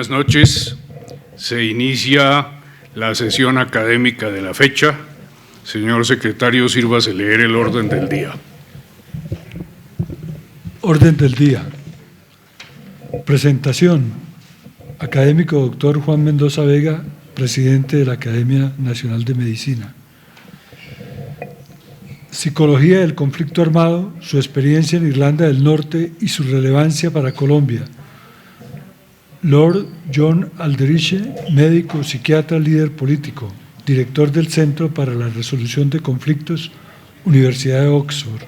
Buenas noches. Se inicia la sesión académica de la fecha. Señor secretario, sírvase leer el orden del día. Orden del día. Presentación. Académico doctor Juan Mendoza Vega, presidente de la Academia Nacional de Medicina. Psicología del conflicto armado, su experiencia en Irlanda del Norte y su relevancia para Colombia. Lord John Alderiche, médico, psiquiatra, líder político, director del Centro para la Resolución de Conflictos, Universidad de Oxford.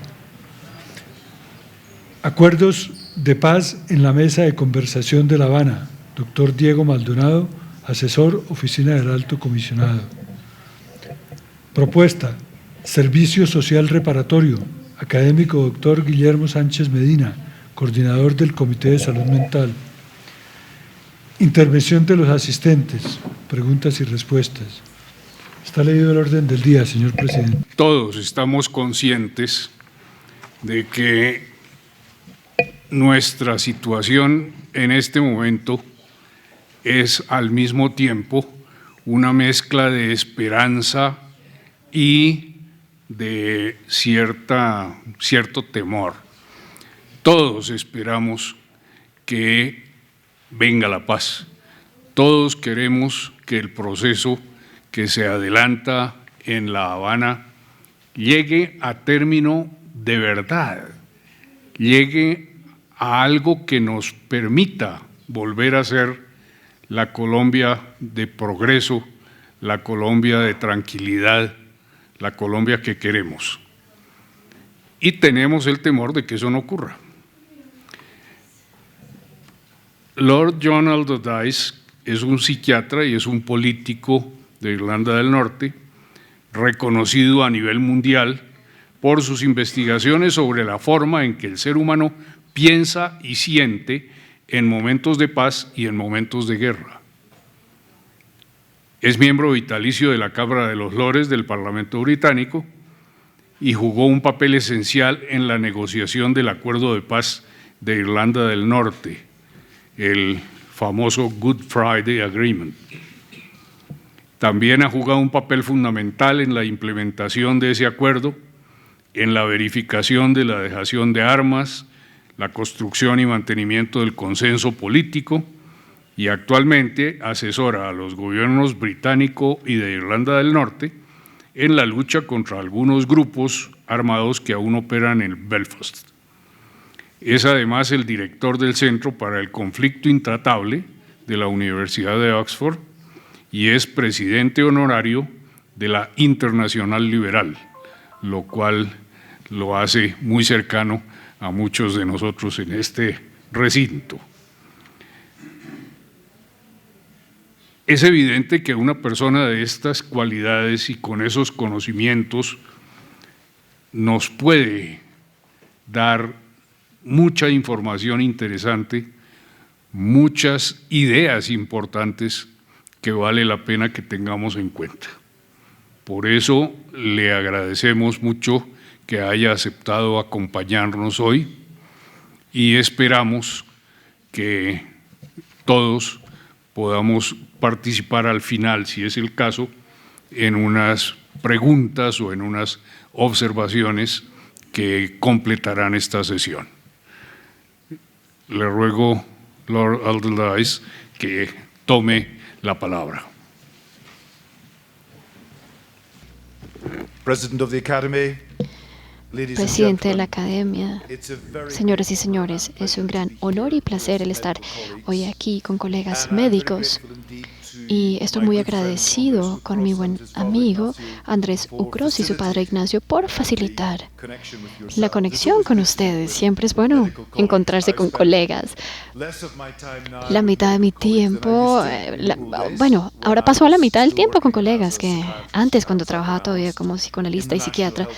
Acuerdos de paz en la mesa de conversación de La Habana, doctor Diego Maldonado, asesor, Oficina del Alto Comisionado. Propuesta, Servicio Social Reparatorio, académico doctor Guillermo Sánchez Medina, coordinador del Comité de Salud Mental. Intervención de los asistentes, preguntas y respuestas. Está leído el orden del día, señor presidente. Todos estamos conscientes de que nuestra situación en este momento es al mismo tiempo una mezcla de esperanza y de cierto temor. Todos esperamos que venga la paz. Todos queremos que el proceso que se adelanta en La Habana llegue a término de verdad, llegue a algo que nos permita volver a ser la Colombia de progreso, la Colombia de tranquilidad, la Colombia que queremos. Y tenemos el temor de que eso no ocurra. Lord John Allardyce es un psiquiatra y es un político de Irlanda del Norte, reconocido a nivel mundial por sus investigaciones sobre la forma en que el ser humano piensa y siente en momentos de paz y en momentos de guerra. Es miembro vitalicio de la Cámara de los Lores del Parlamento Británico y jugó un papel esencial en la negociación del Acuerdo de Paz de Irlanda del Norte, el famoso Good Friday Agreement. También ha jugado un papel fundamental en la implementación de ese acuerdo, en la verificación de la dejación de armas, la construcción y mantenimiento del consenso político, y actualmente asesora a los gobiernos británico y de Irlanda del Norte en la lucha contra algunos grupos armados que aún operan en Belfast. Es además el director del Centro para el Conflicto Intratable de la Universidad de Oxford y es presidente honorario de la Internacional Liberal, lo cual lo hace muy cercano a muchos de nosotros en este recinto. Es evidente que una persona de estas cualidades y con esos conocimientos nos puede dar mucha información interesante, muchas ideas importantes que vale la pena que tengamos en cuenta. Por eso le agradecemos mucho que haya aceptado acompañarnos hoy y esperamos que todos podamos participar al final, si es el caso, en unas preguntas o en unas observaciones que completarán esta sesión. Le ruego, Lord Allardyce, que tome la palabra. Presidente de la Academia, señoras y señores, es un gran honor y placer el estar hoy aquí con colegas médicos y estoy muy agradecido con mi buen amigo Andrés Ucros y su padre Ignacio por facilitar la conexión con ustedes. Siempre es bueno encontrarse con colegas. La mitad de mi tiempo, bueno, ahora pasó a la mitad del tiempo con colegas que antes, cuando trabajaba todavía como psicoanalista y psiquiatra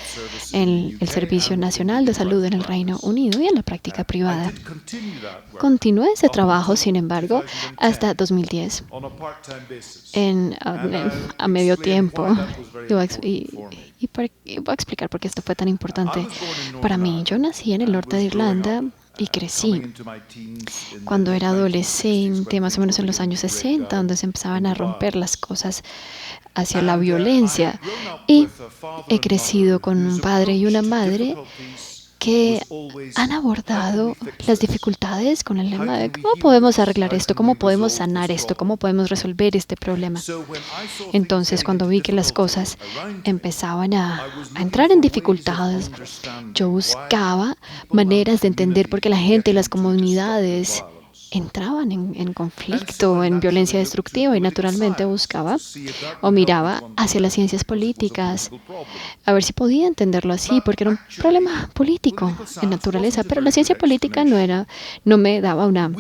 en el Servicio Nacional de Salud en el Reino Unido y en la práctica privada. Continué ese trabajo, sin embargo, hasta 2010 a medio tiempo. Y voy a explicar por qué esto fue tan importante para mí. Yo nací en el norte de Irlanda y crecí. Cuando era adolescente, más o menos en los años 60, donde se empezaban a romper las cosas hacia la violencia. Y he crecido con un padre y una madre que han abordado las dificultades con el lema de cómo podemos arreglar esto, cómo podemos sanar esto, cómo podemos resolver este problema. Entonces, cuando vi que las cosas empezaban a entrar en dificultades, yo buscaba maneras de entender por qué la gente y las comunidades entraban en conflicto, en violencia destructiva, y naturalmente buscaba o miraba hacia las ciencias políticas a ver si podía entenderlo así, porque era un problema político en naturaleza, pero la ciencia política no me daba una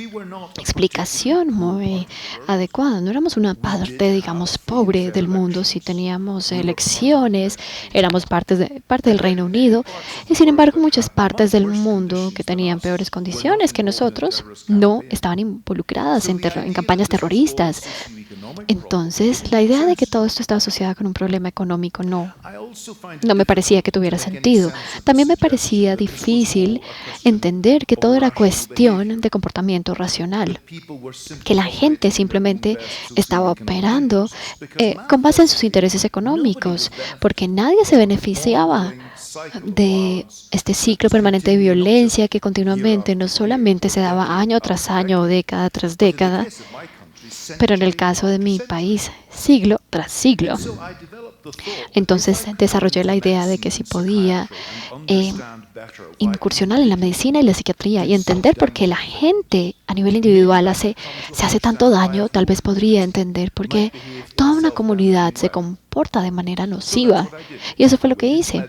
explicación muy adecuada. No éramos una parte, digamos, pobre del mundo. Si teníamos elecciones, éramos parte del Reino Unido, y sin embargo muchas partes del mundo que tenían peores condiciones que nosotros no estaban involucradas en campañas terroristas. Entonces, la idea de que todo esto estaba asociado con un problema económico no me parecía que tuviera sentido. También me parecía difícil entender que todo era cuestión de comportamiento racional, que la gente simplemente estaba operando con base en sus intereses económicos, porque nadie se beneficiaba de este ciclo permanente de violencia que continuamente no solamente se daba año tras año o década tras década, pero en el caso de mi país, siglo tras siglo. Entonces desarrollé la idea de que si podía incursionar en la medicina y la psiquiatría y entender por qué la gente a nivel individual se hace tanto daño, tal vez podría entender por qué toda una comunidad se comporta de manera nociva. Y eso fue lo que hice.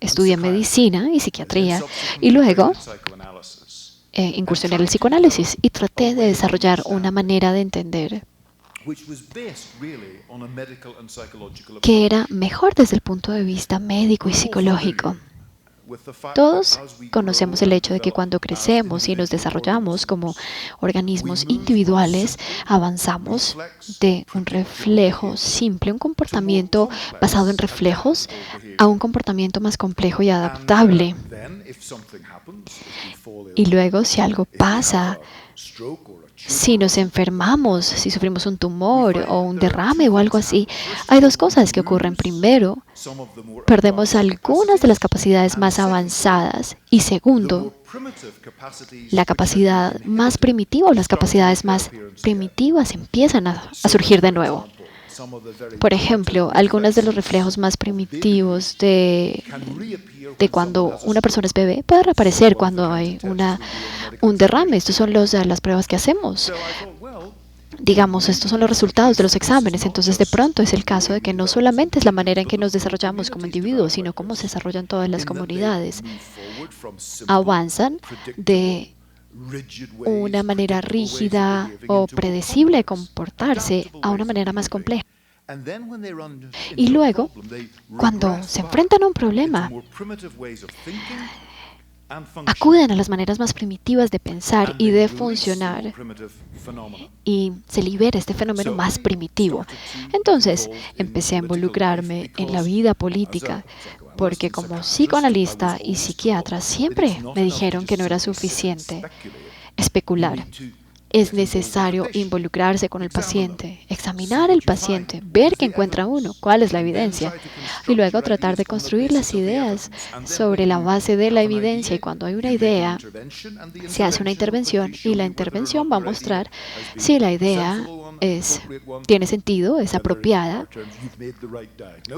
Estudié medicina y psiquiatría y luego incursioné en el psicoanálisis y traté de desarrollar una manera de entender que era mejor desde el punto de vista médico y psicológico. Todos conocemos el hecho de que cuando crecemos y nos desarrollamos como organismos individuales, avanzamos de un reflejo simple, un comportamiento basado en reflejos, a un comportamiento más complejo y adaptable. Y luego, si algo pasa, si nos enfermamos, si sufrimos un tumor o un derrame o algo así, hay dos cosas que ocurren. Primero, perdemos algunas de las capacidades más avanzadas. Y segundo, la capacidad más primitiva o las capacidades más primitivas empiezan a surgir de nuevo. Por ejemplo, algunos de los reflejos más primitivos de cuando una persona es bebé puede reaparecer cuando hay un derrame. Estos son las pruebas que hacemos. Digamos, estos son los resultados de los exámenes. Entonces, de pronto es el caso de que no solamente es la manera en que nos desarrollamos como individuos, sino cómo se desarrollan todas las comunidades. Avanzan de una manera rígida o predecible de comportarse a una manera más compleja. Y luego, cuando se enfrentan a un problema, acuden a las maneras más primitivas de pensar y de funcionar y se libera este fenómeno más primitivo. Entonces, empecé a involucrarme en la vida política porque como psicoanalista y psiquiatra siempre me dijeron que no era suficiente especular. Es necesario involucrarse con el paciente, examinar el paciente, ver qué encuentra uno, cuál es la evidencia, y luego tratar de construir las ideas sobre la base de la evidencia. Y cuando hay una idea, se hace una intervención y la intervención va a mostrar si la idea tiene sentido, es apropiada,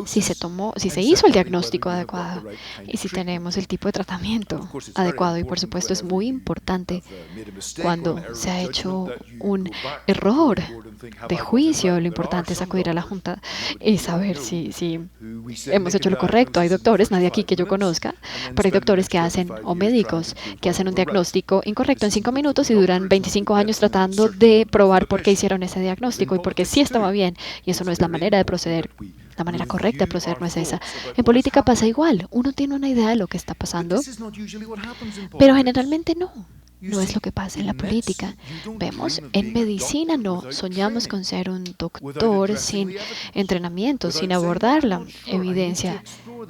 si se hizo el diagnóstico adecuado y si tenemos el tipo de tratamiento adecuado. Y por supuesto es muy importante cuando se ha hecho un error de juicio. Lo importante es acudir a la junta y saber si hemos hecho lo correcto. Hay doctores, nadie aquí que yo conozca, pero hay doctores que hacen, o médicos, que hacen un diagnóstico incorrecto en 5 minutos y duran 25 años tratando de probar por qué hicieron ese diagnóstico y por qué sí estaba bien. Y eso no es la manera de proceder. La manera correcta de proceder no es esa. En política pasa igual. Uno tiene una idea de lo que está pasando, pero generalmente no. no es lo que pasa en la política. Vemos, en medicina no soñamos con ser un doctor sin entrenamiento, sin abordar la evidencia,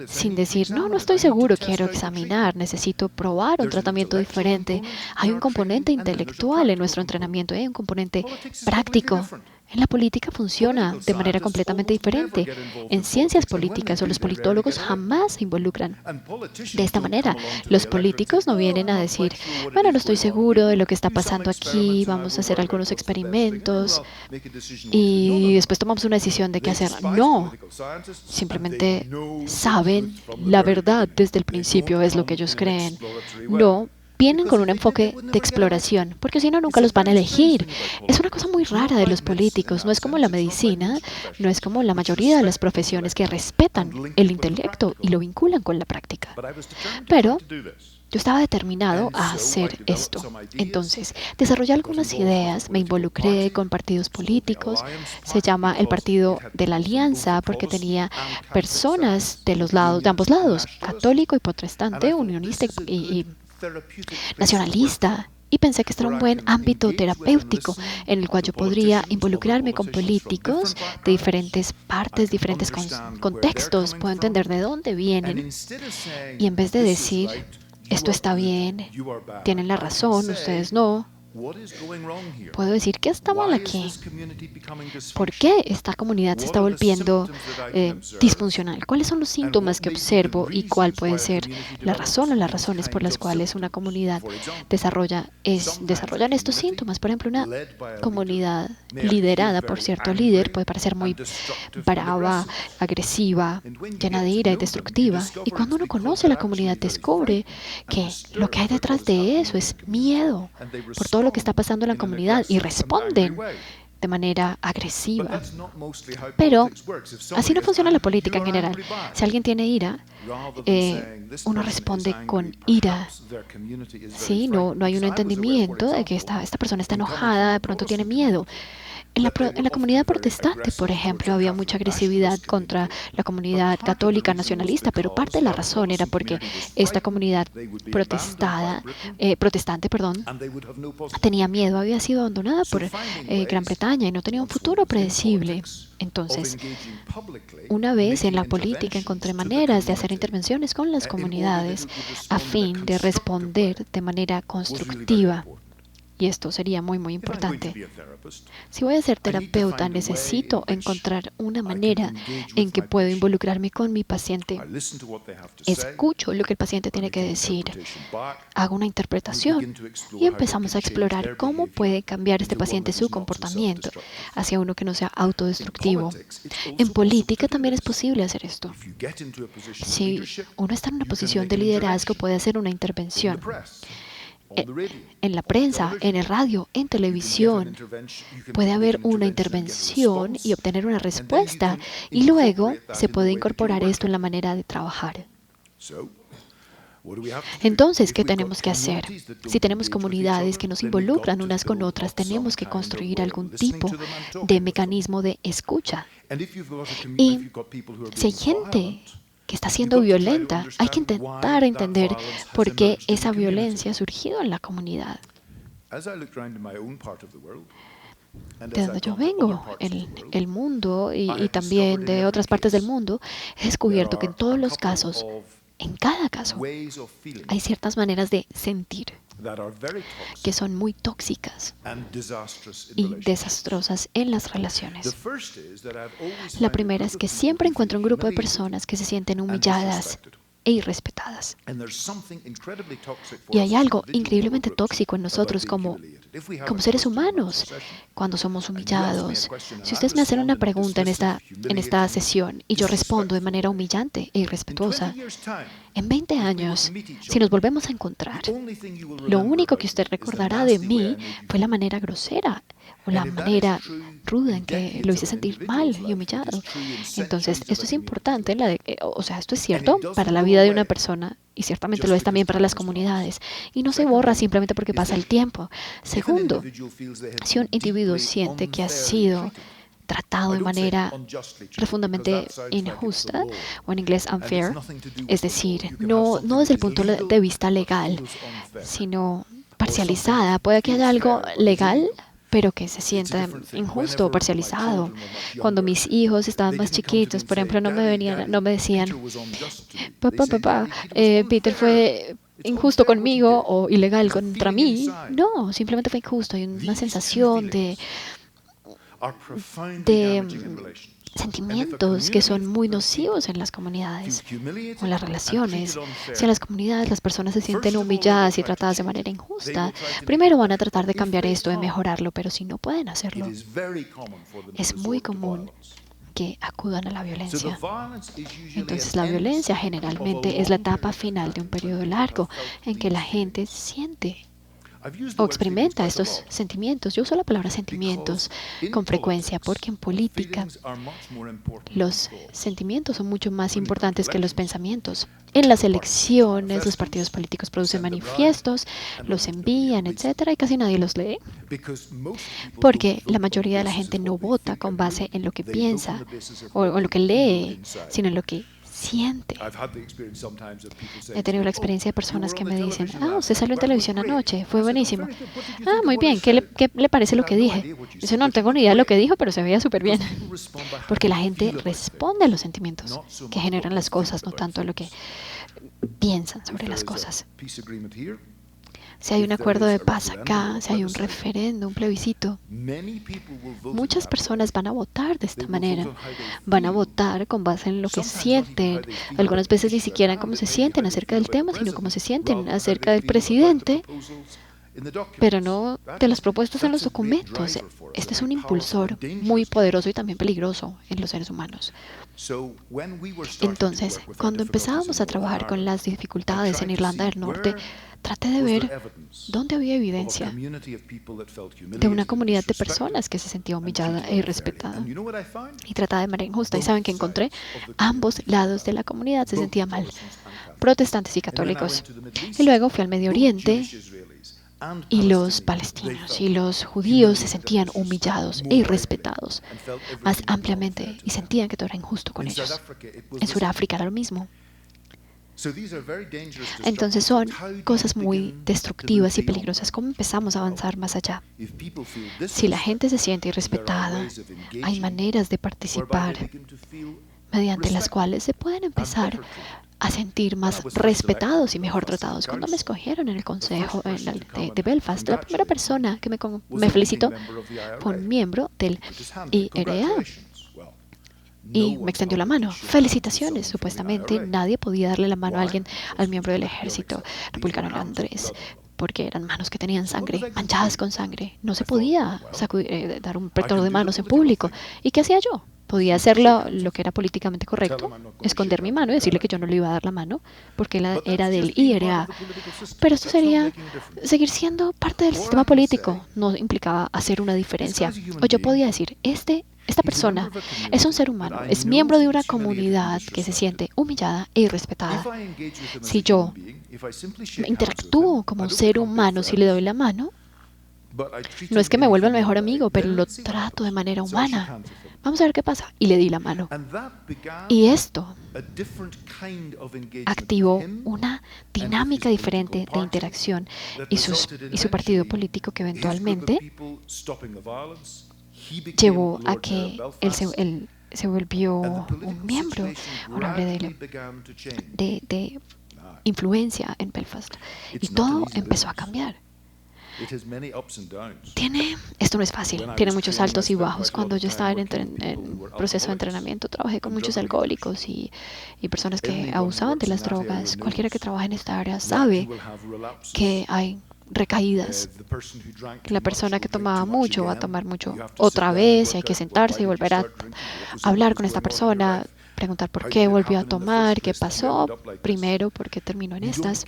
sin decir, no estoy seguro, quiero examinar, necesito probar un tratamiento diferente. Hay un componente intelectual en nuestro entrenamiento, hay un componente práctico. En la política funciona de manera completamente diferente. En ciencias políticas, los politólogos jamás se involucran de esta manera. Los políticos no vienen a decir, bueno, no estoy seguro de lo que está pasando aquí, vamos a hacer algunos experimentos y después tomamos una decisión de qué hacer. No, simplemente saben la verdad desde el principio, es lo que ellos creen. No vienen con un enfoque de exploración, porque si no, nunca los van a elegir. Es una cosa muy rara de los políticos. No es como la medicina, no es como la mayoría de las profesiones que respetan el intelecto y lo vinculan con la práctica. Pero yo estaba determinado a hacer esto. Entonces, desarrollé algunas ideas, me involucré con partidos políticos. Se llama el Partido de la Alianza porque tenía personas de ambos lados, católico y protestante, unionista y nacionalista, y pensé que este era un buen ámbito terapéutico en el cual yo podría involucrarme con políticos de diferentes partes, diferentes contextos, puedo entender de dónde vienen, y en vez de decir, esto está bien, tienen la razón, ustedes no, puedo decir, ¿qué está mal aquí? ¿Por qué esta comunidad se está volviendo disfuncional? ¿Cuáles son los síntomas que observo y cuál puede ser la razón o las razones por las cuales una comunidad desarrollan estos síntomas? Por ejemplo, una comunidad liderada por cierto líder puede parecer muy brava, agresiva, llena de ira y destructiva. Y cuando uno conoce a la comunidad, descubre que lo que hay detrás de eso es miedo por todo lo que está pasando en la comunidad y responden de manera agresiva. Pero así no funciona la política en general. Si alguien tiene ira, uno responde con ira. Sí, no hay un entendimiento de que esta persona está enojada, de pronto tiene miedo. En la comunidad protestante, por ejemplo, había mucha agresividad contra la comunidad católica nacionalista, pero parte de la razón era porque esta comunidad protestante, tenía miedo, había sido abandonada por Gran Bretaña y no tenía un futuro predecible. Entonces, una vez en la política encontré maneras de hacer intervenciones con las comunidades a fin de responder de manera constructiva. Y esto sería muy, muy importante. Si voy a ser terapeuta, necesito encontrar una manera en que puedo involucrarme con mi paciente. Escucho lo que el paciente tiene que decir, hago una interpretación y empezamos a explorar cómo puede cambiar este paciente su comportamiento hacia uno que no sea autodestructivo. En política también es posible hacer esto. Si uno está en una posición de liderazgo, puede hacer una intervención. En la prensa, en el radio, en televisión, puede haber una intervención y obtener una respuesta, y luego se puede incorporar esto en la manera de trabajar. Entonces, ¿qué tenemos que hacer? Si tenemos comunidades que nos involucran unas con otras, tenemos que construir algún tipo de mecanismo de escucha. Y si hay gente que está siendo violenta, hay que intentar entender por qué esa violencia ha surgido en la comunidad. De donde yo vengo, en el mundo y también de otras partes del mundo, he descubierto que en todos los casos, en cada caso, hay ciertas maneras de sentir que son muy tóxicas y desastrosas en las relaciones. La primera es que siempre encuentro un grupo de personas que se sienten humilladas e irrespetadas. Y hay algo increíblemente tóxico en nosotros como seres humanos cuando somos humillados. Si ustedes me hacen una pregunta en esta sesión y yo respondo de manera humillante e irrespetuosa, en 20 años, si nos volvemos a encontrar, lo único que usted recordará de mí fue la manera grosera o la manera ruda en que lo hice sentir mal y humillado. Entonces, esto es importante, esto es cierto para la vida de una persona y ciertamente lo es también para las comunidades. Y no se borra simplemente porque pasa el tiempo. Segundo, si un individuo siente que ha sido tratado de manera profundamente injusta, o en inglés unfair, es decir, no desde el punto de vista legal, sino parcializada. Puede que haya algo legal, pero que se sienta injusto o parcializado. Cuando mis hijos estaban más chiquitos, por ejemplo, no me decían, papá, Peter fue injusto conmigo o ilegal contra mí. No, simplemente fue injusto. Hay una sensación de sentimientos que son muy nocivos en las comunidades o en las relaciones. Si en las comunidades las personas se sienten humilladas y tratadas de manera injusta, primero van a tratar de cambiar esto, de mejorarlo, pero si no pueden hacerlo, es muy común que acudan a la violencia. Entonces la violencia generalmente es la etapa final de un periodo largo en que la gente siente o experimenta estos sentimientos. Yo uso la palabra sentimientos con frecuencia porque en política los sentimientos son mucho más importantes que los pensamientos. En las elecciones, los partidos políticos producen manifiestos, los envían, etcétera, y casi nadie los lee. Porque la mayoría de la gente no vota con base en lo que piensa o en lo que lee, sino en lo que siente. He tenido la experiencia de personas que me dicen, usted salió en televisión anoche, fue buenísimo. Muy bien, ¿qué le parece lo que dije? Yo no tengo ni idea de lo que dijo, pero se veía súper bien. Porque la gente responde a los sentimientos que generan las cosas, no tanto a lo que piensan sobre las cosas. Si hay un acuerdo de paz acá, si hay un referéndum, un plebiscito, muchas personas van a votar de esta manera. Van a votar con base en lo que sienten. Algunas veces ni siquiera en cómo se sienten acerca del tema, sino cómo se sienten acerca del presidente, pero no de las propuestas en los documentos. Este es un impulsor muy poderoso y también peligroso en los seres humanos. Entonces, cuando empezábamos a trabajar con las dificultades en Irlanda del Norte, traté de ver dónde había evidencia de una comunidad de personas que se sentía humillada e irrespetada y tratada de manera injusta. ¿Y saben qué encontré? Ambos lados de la comunidad se sentían mal, protestantes y católicos. Y luego fui al Medio Oriente y los palestinos y los judíos se sentían humillados e irrespetados más ampliamente y sentían que todo era injusto con ellos. En Sudáfrica era lo mismo. Entonces son cosas muy destructivas y peligrosas. ¿Cómo empezamos a avanzar más allá? Si la gente se siente irrespetada, hay maneras de participar mediante las cuales se pueden empezar a sentir más respetados y mejor tratados. Cuando me escogieron en el consejo de Belfast, la primera persona que me felicitó fue un miembro del IRA y me extendió la mano. Felicitaciones. Supuestamente nadie podía darle la mano a alguien, al miembro del ejército republicano irlandés, porque eran manos que tenían sangre, manchadas con sangre. No se podía dar un apretón de manos en público. ¿Y qué hacía yo? Podía hacer lo que era políticamente correcto, esconder mi mano y decirle que yo no le iba a dar la mano, porque él era del IRA. Pero esto sería seguir siendo parte del sistema político. No implicaba hacer una diferencia. O yo podía decir, esta persona es un ser humano, es miembro de una comunidad que se siente humillada e irrespetada. Si yo interactúo como un ser humano, si le doy la mano, no es que me vuelva el mejor amigo, pero lo trato de manera humana. Vamos a ver qué pasa. Y le di la mano. Y esto activó una dinámica diferente de interacción y su partido político que eventualmente llevó a que él se volvió un miembro honorable de influencia en Belfast. Y todo empezó a cambiar. Esto no es fácil, tiene muchos altos y bajos. Cuando yo estaba en proceso de entrenamiento, trabajé con muchos alcohólicos y personas que abusaban de las drogas. Cualquiera que trabaje en esta área sabe que hay recaídas. La persona que tomaba mucho va a tomar mucho otra vez y hay que sentarse y volver a hablar con esta persona, preguntar por qué volvió a tomar, qué pasó, primero porque terminó en estas.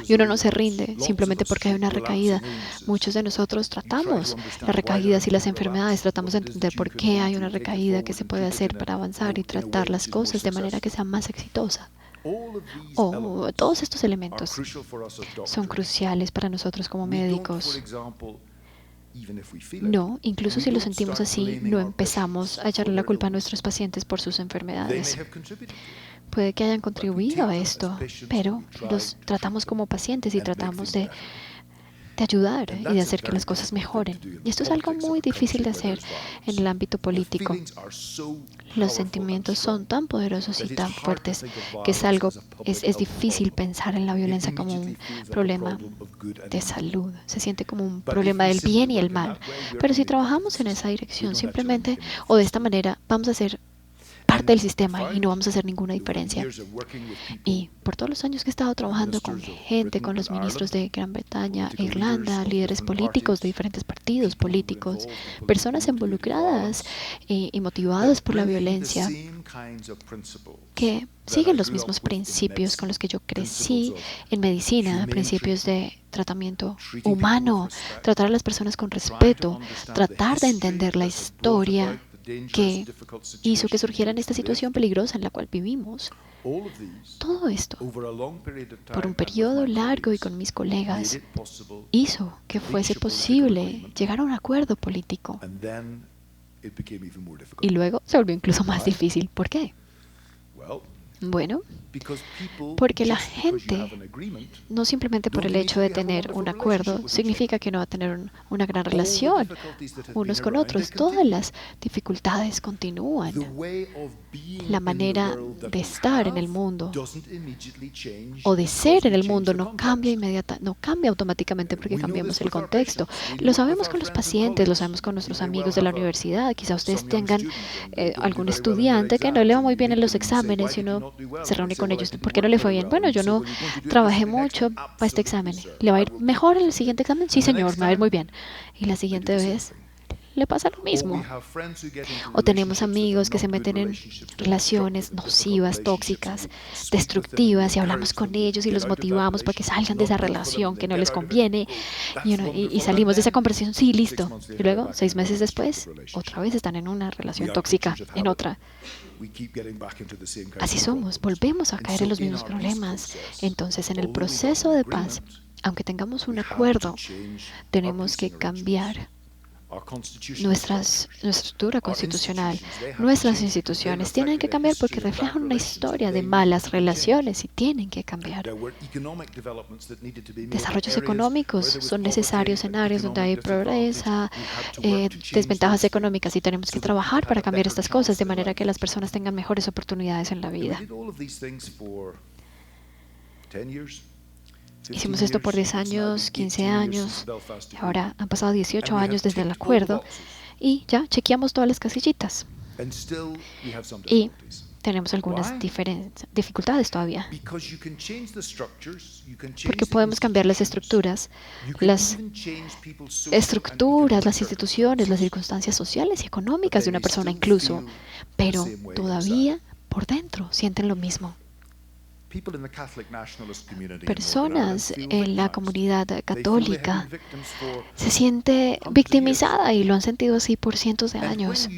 Y uno no se rinde simplemente porque hay una recaída. Muchos de nosotros tratamos las recaídas y las enfermedades, tratamos de entender por qué hay una recaída, qué se puede hacer para avanzar y tratar las cosas de manera que sea más exitosa. Todos estos elementos son cruciales para nosotros como médicos. No, incluso si lo sentimos así, no empezamos a echarle la culpa a nuestros pacientes por sus enfermedades. Puede que hayan contribuido a esto, pero los tratamos como pacientes y tratamos de de ayudar y de hacer que las cosas mejoren. Y esto es algo muy difícil de hacer en el ámbito político. Los sentimientos son tan poderosos y tan fuertes que es difícil pensar en la violencia como un problema de salud. Se siente como un problema del bien y el mal. Pero si trabajamos en esa dirección, simplemente o de esta manera, vamos a ser parte del sistema y no vamos a hacer ninguna diferencia. Y por todos los años que he estado trabajando con gente, con los ministros de Gran Bretaña e Irlanda, líderes políticos de diferentes partidos políticos, personas involucradas y motivadas por la violencia, que siguen los mismos principios con los que yo crecí en medicina, principios de tratamiento humano, tratar a las personas con respeto, tratar de entender la historia que hizo que surgiera esta situación peligrosa en la cual vivimos. Todo esto, por un periodo largo y con mis colegas, hizo que fuese posible llegar a un acuerdo político. Y luego se volvió incluso más difícil. ¿Por qué? Bueno, porque la gente, no simplemente por el hecho de tener un acuerdo, significa que no va a tener una gran relación unos con otros. Todas las dificultades continúan. La manera de estar en el mundo o de ser en el mundo no cambia automáticamente porque cambiamos el contexto. Lo sabemos con los pacientes, lo sabemos con nuestros amigos de la universidad. Quizá ustedes tengan algún estudiante que no le va muy bien en los exámenes y uno se reúne con ellos. ¿Por qué no le fue bien? Bueno, yo no trabajé mucho para este examen. ¿Le va a ir mejor en el siguiente examen? Sí, señor, me va a ir muy bien. Y la siguiente vez le pasa lo mismo. O tenemos amigos que se meten en relaciones nocivas, tóxicas, destructivas, y hablamos con ellos y los motivamos para que salgan de esa relación que no les conviene, y salimos de esa conversación, sí, listo. Y luego, 6 meses después, otra vez están en una relación tóxica, en otra. Así somos, volvemos a caer en los mismos problemas. Entonces, en el proceso de paz, aunque tengamos un acuerdo, tenemos que cambiar nuestra estructura constitucional. Nuestras instituciones tienen que cambiar porque reflejan una historia de malas relaciones y tienen que cambiar. Desarrollos económicos son necesarios en áreas donde hay pobreza, desventajas económicas, y tenemos que trabajar para cambiar estas cosas de manera que las personas tengan mejores oportunidades en la vida. Hicimos esto por 10 años, 15 años, ahora han pasado 18 años desde el acuerdo y ya chequeamos todas las casillitas. Y tenemos algunas dificultades todavía. Porque podemos cambiar las estructuras, las instituciones, las circunstancias sociales y económicas de una persona incluso, pero todavía por dentro sienten lo mismo. Personas en la comunidad católica se siente victimizada y lo han sentido así por cientos de años.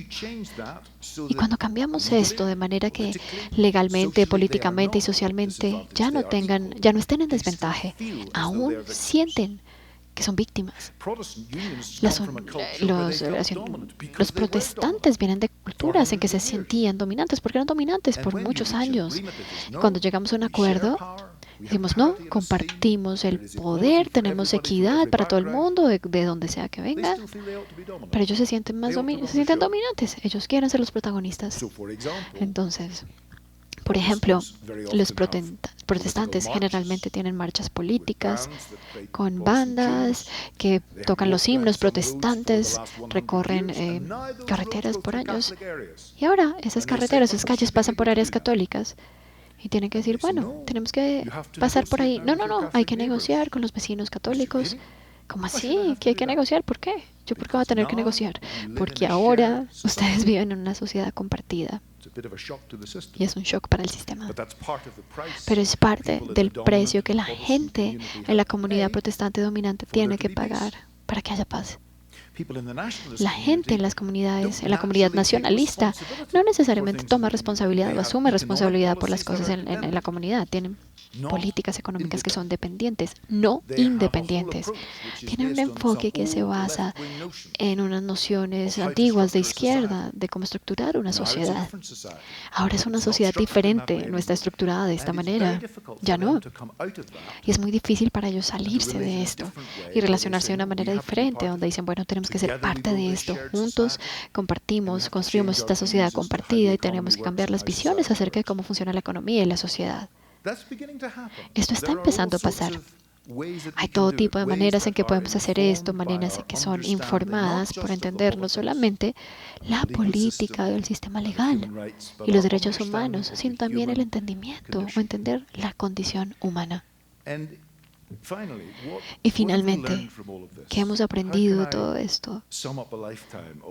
Y cuando cambiamos esto de manera que legalmente, políticamente y socialmente ya no estén en desventaja, aún sienten que son víctimas. Los protestantes vienen de culturas en que se sentían dominantes, porque eran dominantes por muchos años. Cuando llegamos a un acuerdo, decimos, no, compartimos el poder, tenemos equidad para todo el mundo, de donde sea que venga, pero ellos se sienten dominantes, ellos quieren ser los protagonistas. Entonces, por ejemplo, los protestantes generalmente tienen marchas políticas con bandas que tocan los himnos protestantes, recorren carreteras por años. Y ahora esas carreteras, esas calles pasan por áreas católicas y tienen que decir, bueno, tenemos que pasar por ahí. No, hay que negociar con los vecinos católicos. ¿Cómo así? ¿Qué hay que negociar? ¿Por qué? ¿Yo por qué voy a tener que negociar? Porque ahora ustedes viven en una sociedad compartida. Y es un shock para el sistema. Pero es parte del precio que la gente en la comunidad protestante dominante tiene que pagar para que haya paz. La gente en las comunidades, en la comunidad nacionalista, no necesariamente toma responsabilidad o asume responsabilidad por las cosas en la comunidad. Tienen políticas económicas que son dependientes, no independientes. Tienen un enfoque que se basa en unas nociones antiguas de izquierda, de cómo estructurar una sociedad. Ahora es una sociedad diferente, no está estructurada de esta manera. Ya no. Y es muy difícil para ellos salirse de esto y relacionarse de una manera diferente, donde dicen, bueno, tenemos que ser parte de esto. Juntos compartimos, construimos esta sociedad compartida y tenemos que cambiar las visiones acerca de cómo funciona la economía y la sociedad. Esto está empezando a pasar. Hay todo tipo de maneras en que podemos hacer esto, maneras en que son informadas por entender no solamente la política del sistema legal y los derechos humanos, sino también el entendimiento o entender la condición humana. Y finalmente, ¿qué hemos aprendido de todo esto?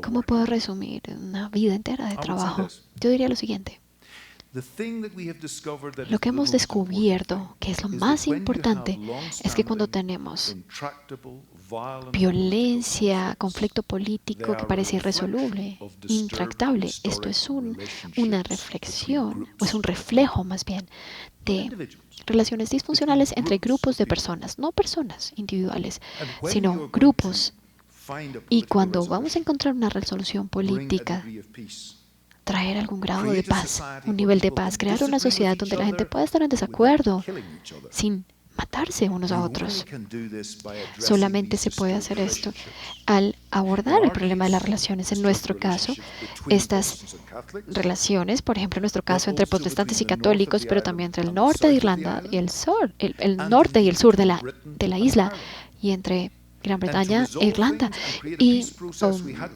¿Cómo puedo resumir una vida entera de trabajo? Yo diría lo siguiente. Lo que hemos descubierto, que es lo más importante, es que cuando tenemos violencia, conflicto político que parece irresoluble, intractable, esto es una reflexión, o es un reflejo más bien, de relaciones disfuncionales entre grupos de personas, no personas individuales, sino grupos. Y cuando vamos a encontrar una resolución política, traer algún grado de paz, un nivel de paz, crear una sociedad donde la gente pueda estar en desacuerdo sin matarse unos a otros. Solamente se puede hacer esto al abordar el problema de las relaciones. En nuestro caso, estas relaciones, por ejemplo, en nuestro caso entre protestantes y católicos, pero también entre el norte de Irlanda y el sur, el norte y el sur de la isla, y entre Gran Bretaña e Irlanda, y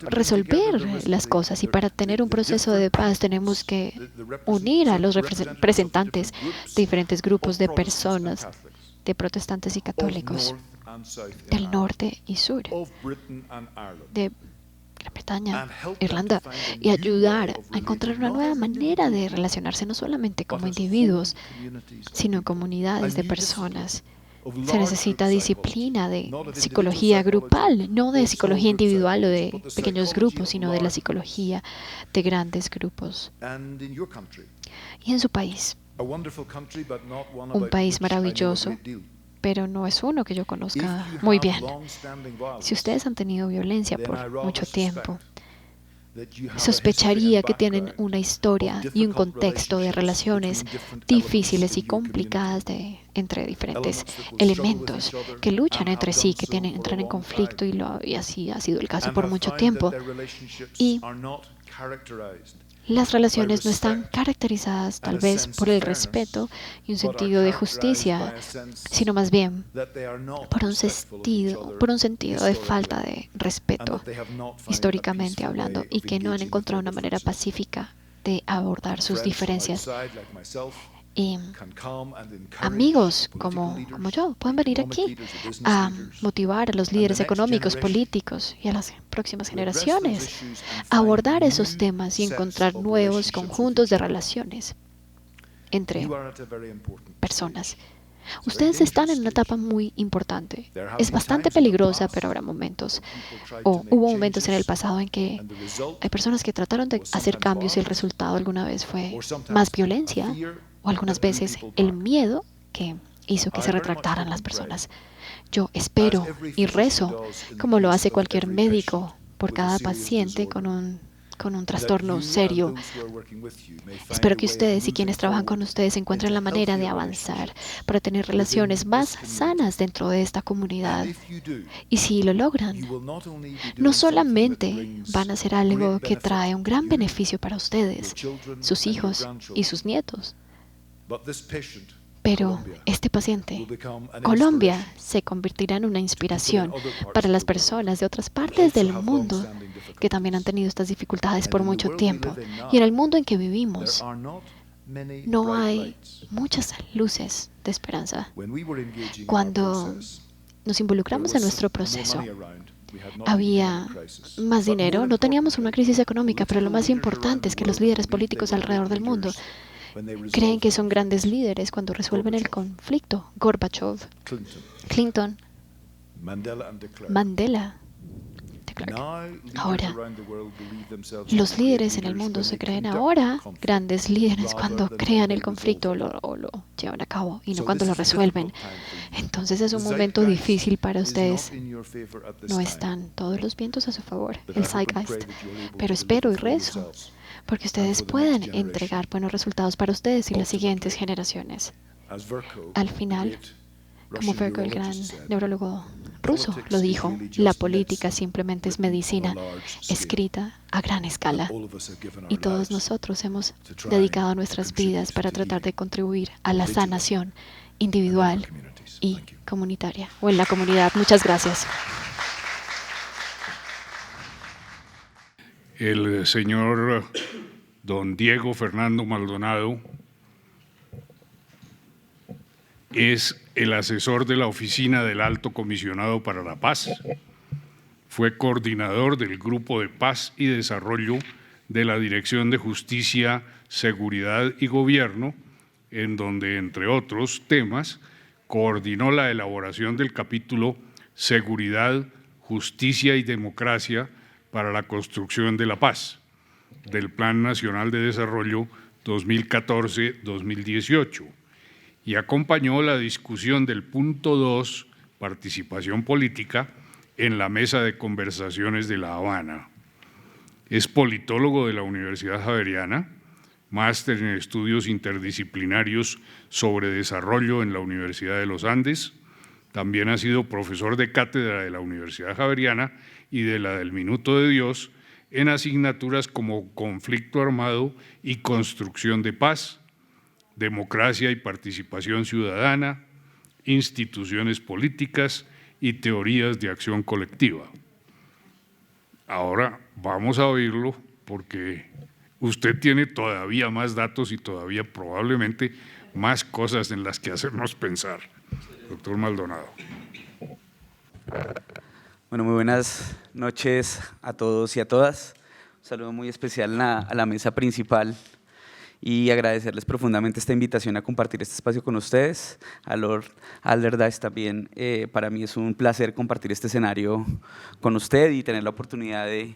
resolver las cosas. Y para tener un proceso de paz tenemos que unir a los representantes de diferentes grupos de personas, de protestantes y católicos, del norte y sur, de Gran Bretaña, Irlanda, y ayudar a encontrar una nueva manera de relacionarse, no solamente como individuos, sino en comunidades de personas. Se necesita disciplina de psicología grupal, no de psicología individual o de pequeños grupos, sino de la psicología de grandes grupos. Y en su país, un país maravilloso, pero no es uno que yo conozca muy bien. Si ustedes han tenido violencia por mucho tiempo, sospecharía que tienen una historia y un contexto de relaciones difíciles y complicadas entre diferentes elementos que luchan entre sí, que entran en conflicto, y así ha sido el caso por mucho tiempo. Y las relaciones no están caracterizadas tal vez por el respeto y un sentido de justicia, sino más bien por un sentido de falta de respeto, históricamente hablando, y que no han encontrado una manera pacífica de abordar sus diferencias. Y amigos como yo pueden venir aquí a motivar a los líderes económicos, políticos y a las próximas generaciones a abordar esos temas y encontrar nuevos conjuntos de relaciones entre personas. Ustedes están en una etapa muy importante. Es bastante peligrosa, pero habrá momentos, o hubo momentos en el pasado en que hay personas que trataron de hacer cambios y el resultado alguna vez fue más violencia, o algunas veces el miedo que hizo que se retractaran las personas. Yo espero y rezo, como lo hace cualquier médico, por cada paciente con un trastorno serio. Espero que ustedes y quienes trabajan con ustedes encuentren la manera de avanzar para tener relaciones más sanas dentro de esta comunidad. Y si lo logran, no solamente van a hacer algo que trae un gran beneficio para ustedes, sus hijos y sus nietos, pero este paciente, Colombia, se convertirá en una inspiración para las personas de otras partes del mundo que también han tenido estas dificultades por mucho tiempo. Y en el mundo en que vivimos, no hay muchas luces de esperanza. Cuando nos involucramos en nuestro proceso, había más dinero, no teníamos una crisis económica, pero lo más importante es que los líderes políticos alrededor del mundo creen que son grandes líderes cuando resuelven el conflicto. Gorbachev, Clinton, Mandela, de Clark. Ahora, los líderes en el mundo se creen ahora grandes líderes cuando crean el conflicto o lo llevan a cabo y no cuando lo resuelven. Entonces es un momento difícil para ustedes. No están todos los vientos a su favor, el zeitgeist. Pero espero y rezo porque ustedes puedan entregar buenos resultados para ustedes y las siguientes generaciones. Al final, como Virchow, el gran neurólogo ruso, lo dijo, la política simplemente es medicina escrita a gran escala. Y todos nosotros hemos dedicado nuestras vidas para tratar de contribuir a la sanación individual y comunitaria, o en la comunidad. Muchas gracias. El señor don Diego Fernando Maldonado es el asesor de la Oficina del Alto Comisionado para la Paz. Fue coordinador del Grupo de Paz y Desarrollo de la Dirección de Justicia, Seguridad y Gobierno, en donde, entre otros temas, coordinó la elaboración del capítulo Seguridad, Justicia y Democracia para la Construcción de la Paz, del Plan Nacional de Desarrollo 2014-2018, y acompañó la discusión del punto 2, participación política, en la mesa de conversaciones de La Habana. Es politólogo de la Universidad Javeriana, máster en estudios interdisciplinarios sobre desarrollo en la Universidad de los Andes. También ha sido profesor de cátedra de la Universidad Javeriana y de la del Minuto de Dios en asignaturas como conflicto armado y construcción de paz, democracia y participación ciudadana, instituciones políticas y teorías de acción colectiva. Ahora vamos a oírlo porque usted tiene todavía más datos y todavía probablemente más cosas en las que hacernos pensar. Doctor Maldonado. Bueno, muy buenas noches a todos y a todas. Un saludo muy especial a la mesa principal y agradecerles profundamente esta invitación a compartir este espacio con ustedes. A Lord Alderdice también, para mí es un placer compartir este escenario con usted y tener la oportunidad de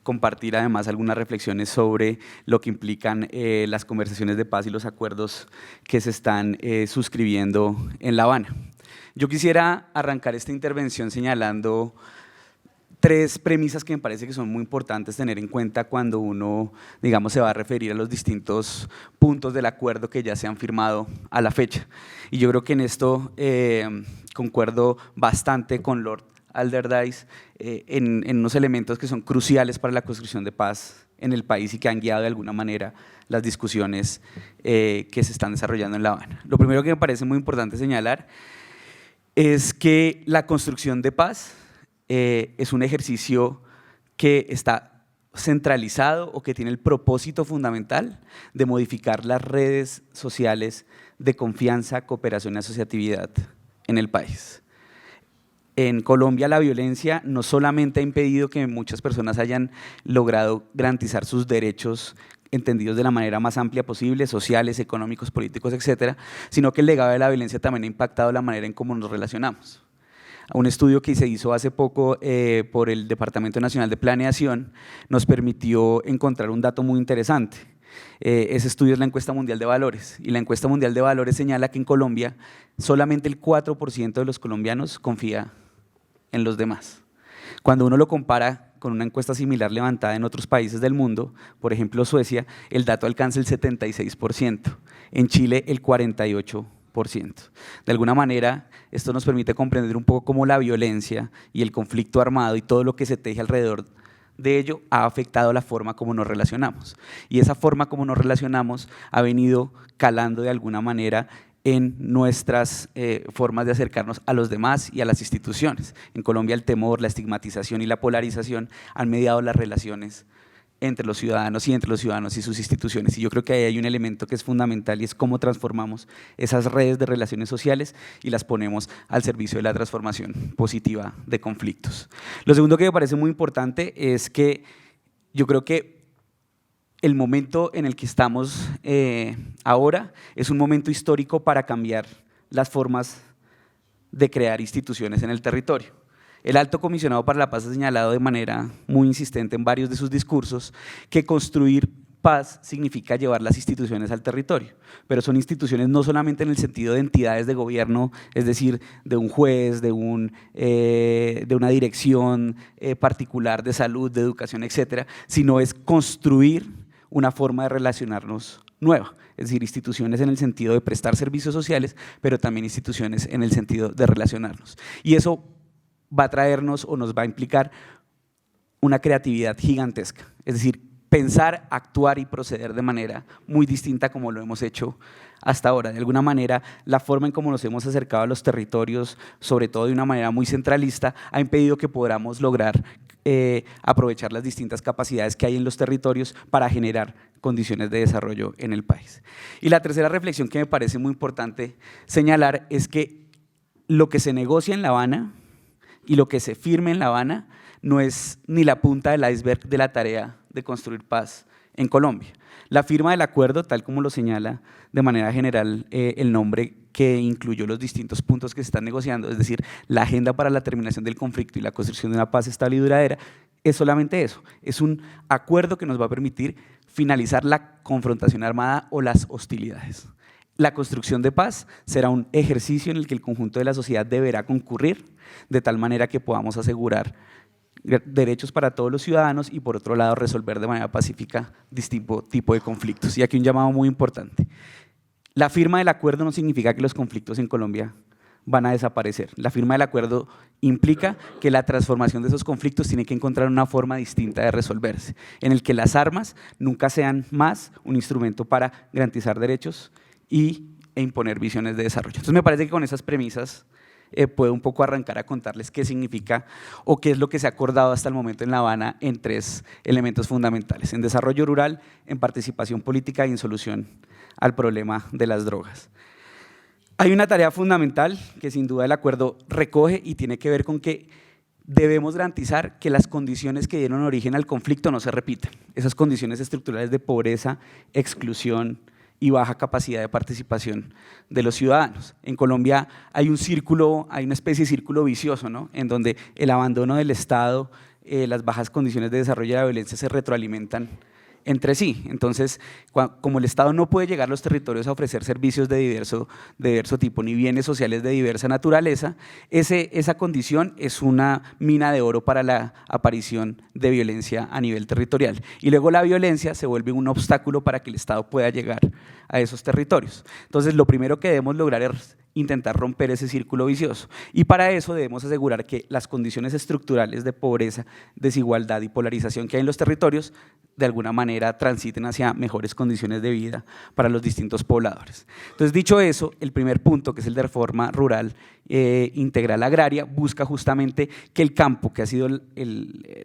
compartir además algunas reflexiones sobre lo que implican las conversaciones de paz y los acuerdos que se están suscribiendo en La Habana. Yo quisiera arrancar esta intervención señalando tres premisas que me parece que son muy importantes tener en cuenta cuando uno, digamos, se va a referir a los distintos puntos del acuerdo que ya se han firmado a la fecha. Y yo creo que en esto concuerdo bastante con Lord Alderdice en unos elementos que son cruciales para la construcción de paz en el país y que han guiado de alguna manera las discusiones que se están desarrollando en La Habana. Lo primero que me parece muy importante señalar es que la construcción de paz es un ejercicio que está centralizado o que tiene el propósito fundamental de modificar las redes sociales de confianza, cooperación y asociatividad en el país. En Colombia la violencia no solamente ha impedido que muchas personas hayan logrado garantizar sus derechos entendidos de la manera más amplia posible, sociales, económicos, políticos, etcétera, sino que el legado de la violencia también ha impactado la manera en cómo nos relacionamos. Un estudio que se hizo hace poco por el Departamento Nacional de Planeación nos permitió encontrar un dato muy interesante. Ese estudio es la Encuesta Mundial de Valores y la Encuesta Mundial de Valores señala que en Colombia solamente el 4% de los colombianos confía en los demás. Cuando uno lo compara con una encuesta similar levantada en otros países del mundo, por ejemplo Suecia, el dato alcanza el 76%, en Chile el 48%. De alguna manera, esto nos permite comprender un poco cómo la violencia y el conflicto armado y todo lo que se teje alrededor de ello ha afectado la forma como nos relacionamos. Y esa forma como nos relacionamos ha venido calando de alguna manera en nuestras formas de acercarnos a los demás y a las instituciones. En Colombia el temor, la estigmatización y la polarización han mediado las relaciones entre los ciudadanos y entre los ciudadanos y sus instituciones. Y yo creo que ahí hay un elemento que es fundamental y es cómo transformamos esas redes de relaciones sociales y las ponemos al servicio de la transformación positiva de conflictos. Lo segundo que me parece muy importante es que yo creo que el momento en el que estamos ahora es un momento histórico para cambiar las formas de crear instituciones en el territorio. El alto comisionado para la paz ha señalado de manera muy insistente en varios de sus discursos que construir paz significa llevar las instituciones al territorio, pero son instituciones no solamente en el sentido de entidades de gobierno, es decir, de un juez, de una dirección particular de salud, de educación, etcétera, sino es construir una forma de relacionarnos nueva, es decir, instituciones en el sentido de prestar servicios sociales, pero también instituciones en el sentido de relacionarnos. Y eso va a traernos o nos va a implicar una creatividad gigantesca, es decir, pensar, actuar y proceder de manera muy distinta como lo hemos hecho hasta ahora. De alguna manera, la forma en cómo nos hemos acercado a los territorios, sobre todo de una manera muy centralista, ha impedido que podamos lograr aprovechar las distintas capacidades que hay en los territorios para generar condiciones de desarrollo en el país. Y la tercera reflexión que me parece muy importante señalar es que lo que se negocia en La Habana y lo que se firme en La Habana no es ni la punta del iceberg de la tarea de construir paz en Colombia. La firma del acuerdo, tal como lo señala de manera general el nombre que incluyó los distintos puntos que se están negociando, es decir, la agenda para la terminación del conflicto y la construcción de una paz estable y duradera, es solamente eso, es un acuerdo que nos va a permitir finalizar la confrontación armada o las hostilidades. La construcción de paz será un ejercicio en el que el conjunto de la sociedad deberá concurrir de tal manera que podamos asegurar derechos para todos los ciudadanos y por otro lado resolver de manera pacífica distinto tipo de conflictos. Y aquí un llamado muy importante. La firma del acuerdo no significa que los conflictos en Colombia van a desaparecer. La firma del acuerdo implica que la transformación de esos conflictos tiene que encontrar una forma distinta de resolverse, en el que las armas nunca sean más un instrumento para garantizar derechos e imponer visiones de desarrollo. Entonces me parece que con esas premisas puedo un poco arrancar a contarles qué significa o qué es lo que se ha acordado hasta el momento en La Habana en tres elementos fundamentales: en desarrollo rural, en participación política y en solución al problema de las drogas. Hay una tarea fundamental que sin duda el acuerdo recoge y tiene que ver con que debemos garantizar que las condiciones que dieron origen al conflicto no se repitan. Esas condiciones estructurales de pobreza, exclusión y baja capacidad de participación de los ciudadanos. En Colombia hay un círculo, hay una especie de círculo vicioso, ¿no?, en donde el abandono del Estado, las bajas condiciones de desarrollo y la violencia se retroalimentan entre sí. Entonces, como el Estado no puede llegar a los territorios a ofrecer servicios de diverso tipo, ni bienes sociales de diversa naturaleza, esa condición es una mina de oro para la aparición de violencia a nivel territorial. Y luego la violencia se vuelve un obstáculo para que el Estado pueda llegar a esos territorios. Entonces, lo primero que debemos lograr es intentar romper ese círculo vicioso, y para eso debemos asegurar que las condiciones estructurales de pobreza, desigualdad y polarización que hay en los territorios de alguna manera transiten hacia mejores condiciones de vida para los distintos pobladores. Entonces, dicho eso, el primer punto, que es el de reforma rural integral agraria, busca justamente que el campo, que ha sido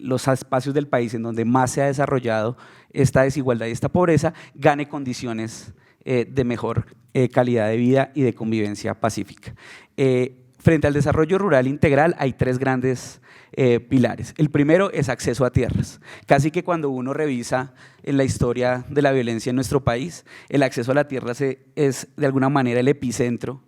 los espacios del país en donde más se ha desarrollado esta desigualdad y esta pobreza, gane condiciones de mejor calidad de vida y de convivencia pacífica. Frente al desarrollo rural integral hay tres grandes pilares. El primero es acceso a tierras. Casi que cuando uno revisa en la historia de la violencia en nuestro país, el acceso a la tierra es de alguna manera el epicentro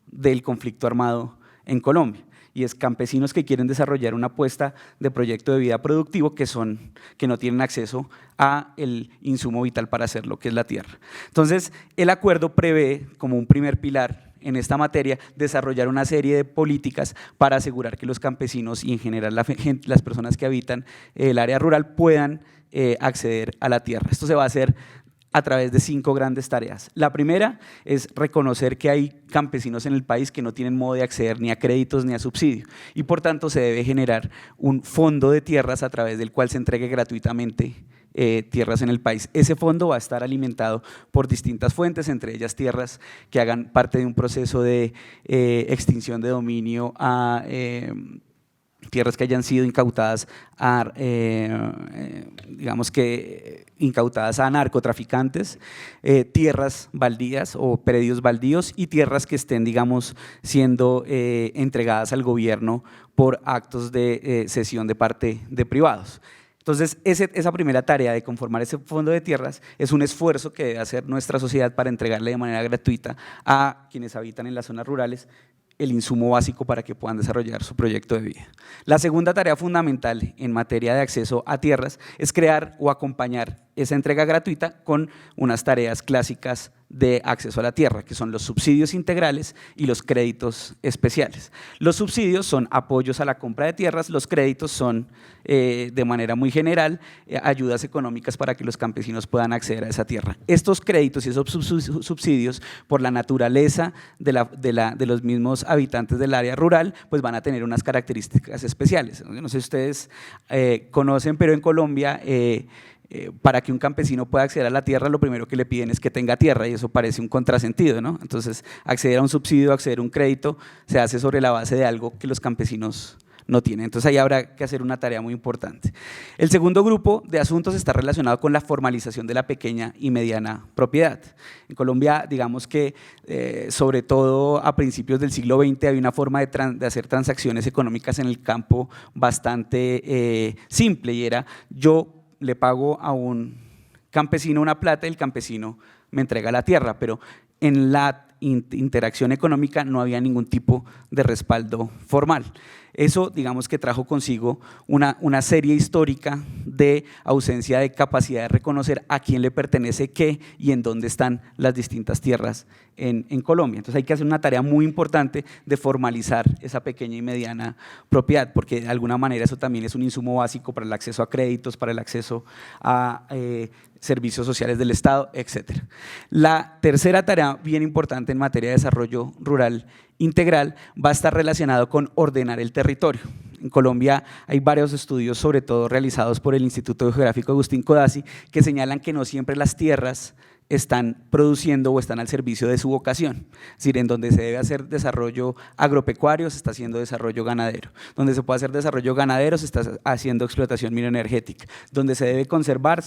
del conflicto armado en Colombia. Y es campesinos que quieren desarrollar una apuesta de proyecto de vida productivo que no tienen acceso a el insumo vital para hacerlo, que es la tierra. Entonces, el acuerdo prevé como un primer pilar en esta materia desarrollar una serie de políticas para asegurar que los campesinos y en general las personas que habitan el área rural puedan acceder a la tierra. Esto se va a hacer a través de 5 grandes tareas. La primera es reconocer que hay campesinos en el país que no tienen modo de acceder ni a créditos ni a subsidio, y por tanto se debe generar un fondo de tierras a través del cual se entregue gratuitamente tierras en el país. Ese fondo va a estar alimentado por distintas fuentes, entre ellas tierras que hagan parte de un proceso de extinción de dominio a tierras que hayan sido incautadas incautadas a narcotraficantes, tierras baldías o predios baldíos y tierras que estén, siendo entregadas al gobierno por actos de cesión de parte de privados. Entonces, esa primera tarea de conformar ese fondo de tierras es un esfuerzo que debe hacer nuestra sociedad para entregarle de manera gratuita a quienes habitan en las zonas rurales el insumo básico para que puedan desarrollar su proyecto de vida. La segunda tarea fundamental en materia de acceso a tierras es crear o acompañar esa entrega gratuita con unas tareas clásicas de acceso a la tierra, que son los subsidios integrales y los créditos especiales. Los subsidios son apoyos a la compra de tierras, los créditos son, de manera muy general, ayudas económicas para que los campesinos puedan acceder a esa tierra. Estos créditos y esos subsidios, por la naturaleza de los mismos habitantes del área rural, pues van a tener unas características especiales. No sé si ustedes conocen, pero en Colombia, para que un campesino pueda acceder a la tierra, lo primero que le piden es que tenga tierra, y eso parece un contrasentido, ¿no? Entonces, acceder a un subsidio, acceder a un crédito, se hace sobre la base de algo que los campesinos no tienen. Entonces, ahí habrá que hacer una tarea muy importante. El segundo grupo de asuntos está relacionado con la formalización de la pequeña y mediana propiedad. En Colombia, digamos que, sobre todo a principios del siglo XX, había una forma de hacer transacciones económicas en el campo bastante simple, y era: yo le pago a un campesino una plata y el campesino me entrega la tierra, pero en la interacción económica no había ningún tipo de respaldo formal. Eso, digamos, que trajo consigo una serie histórica de ausencia de capacidad de reconocer a quién le pertenece qué y en dónde están las distintas tierras en Colombia. Entonces hay que hacer una tarea muy importante de formalizar esa pequeña y mediana propiedad, porque de alguna manera eso también es un insumo básico para el acceso a créditos, para el acceso a servicios sociales del Estado, etc. La tercera tarea bien importante en materia de desarrollo rural integral va a estar relacionado con ordenar el territorio. En Colombia hay varios estudios, sobre todo realizados por el Instituto Geográfico Agustín Codazzi, que señalan que no siempre las tierras están produciendo o están al servicio de su vocación. Es decir, en donde se debe hacer desarrollo agropecuario se está haciendo desarrollo ganadero, donde se puede hacer desarrollo ganadero se está haciendo explotación mineroenergética, donde se debe conservar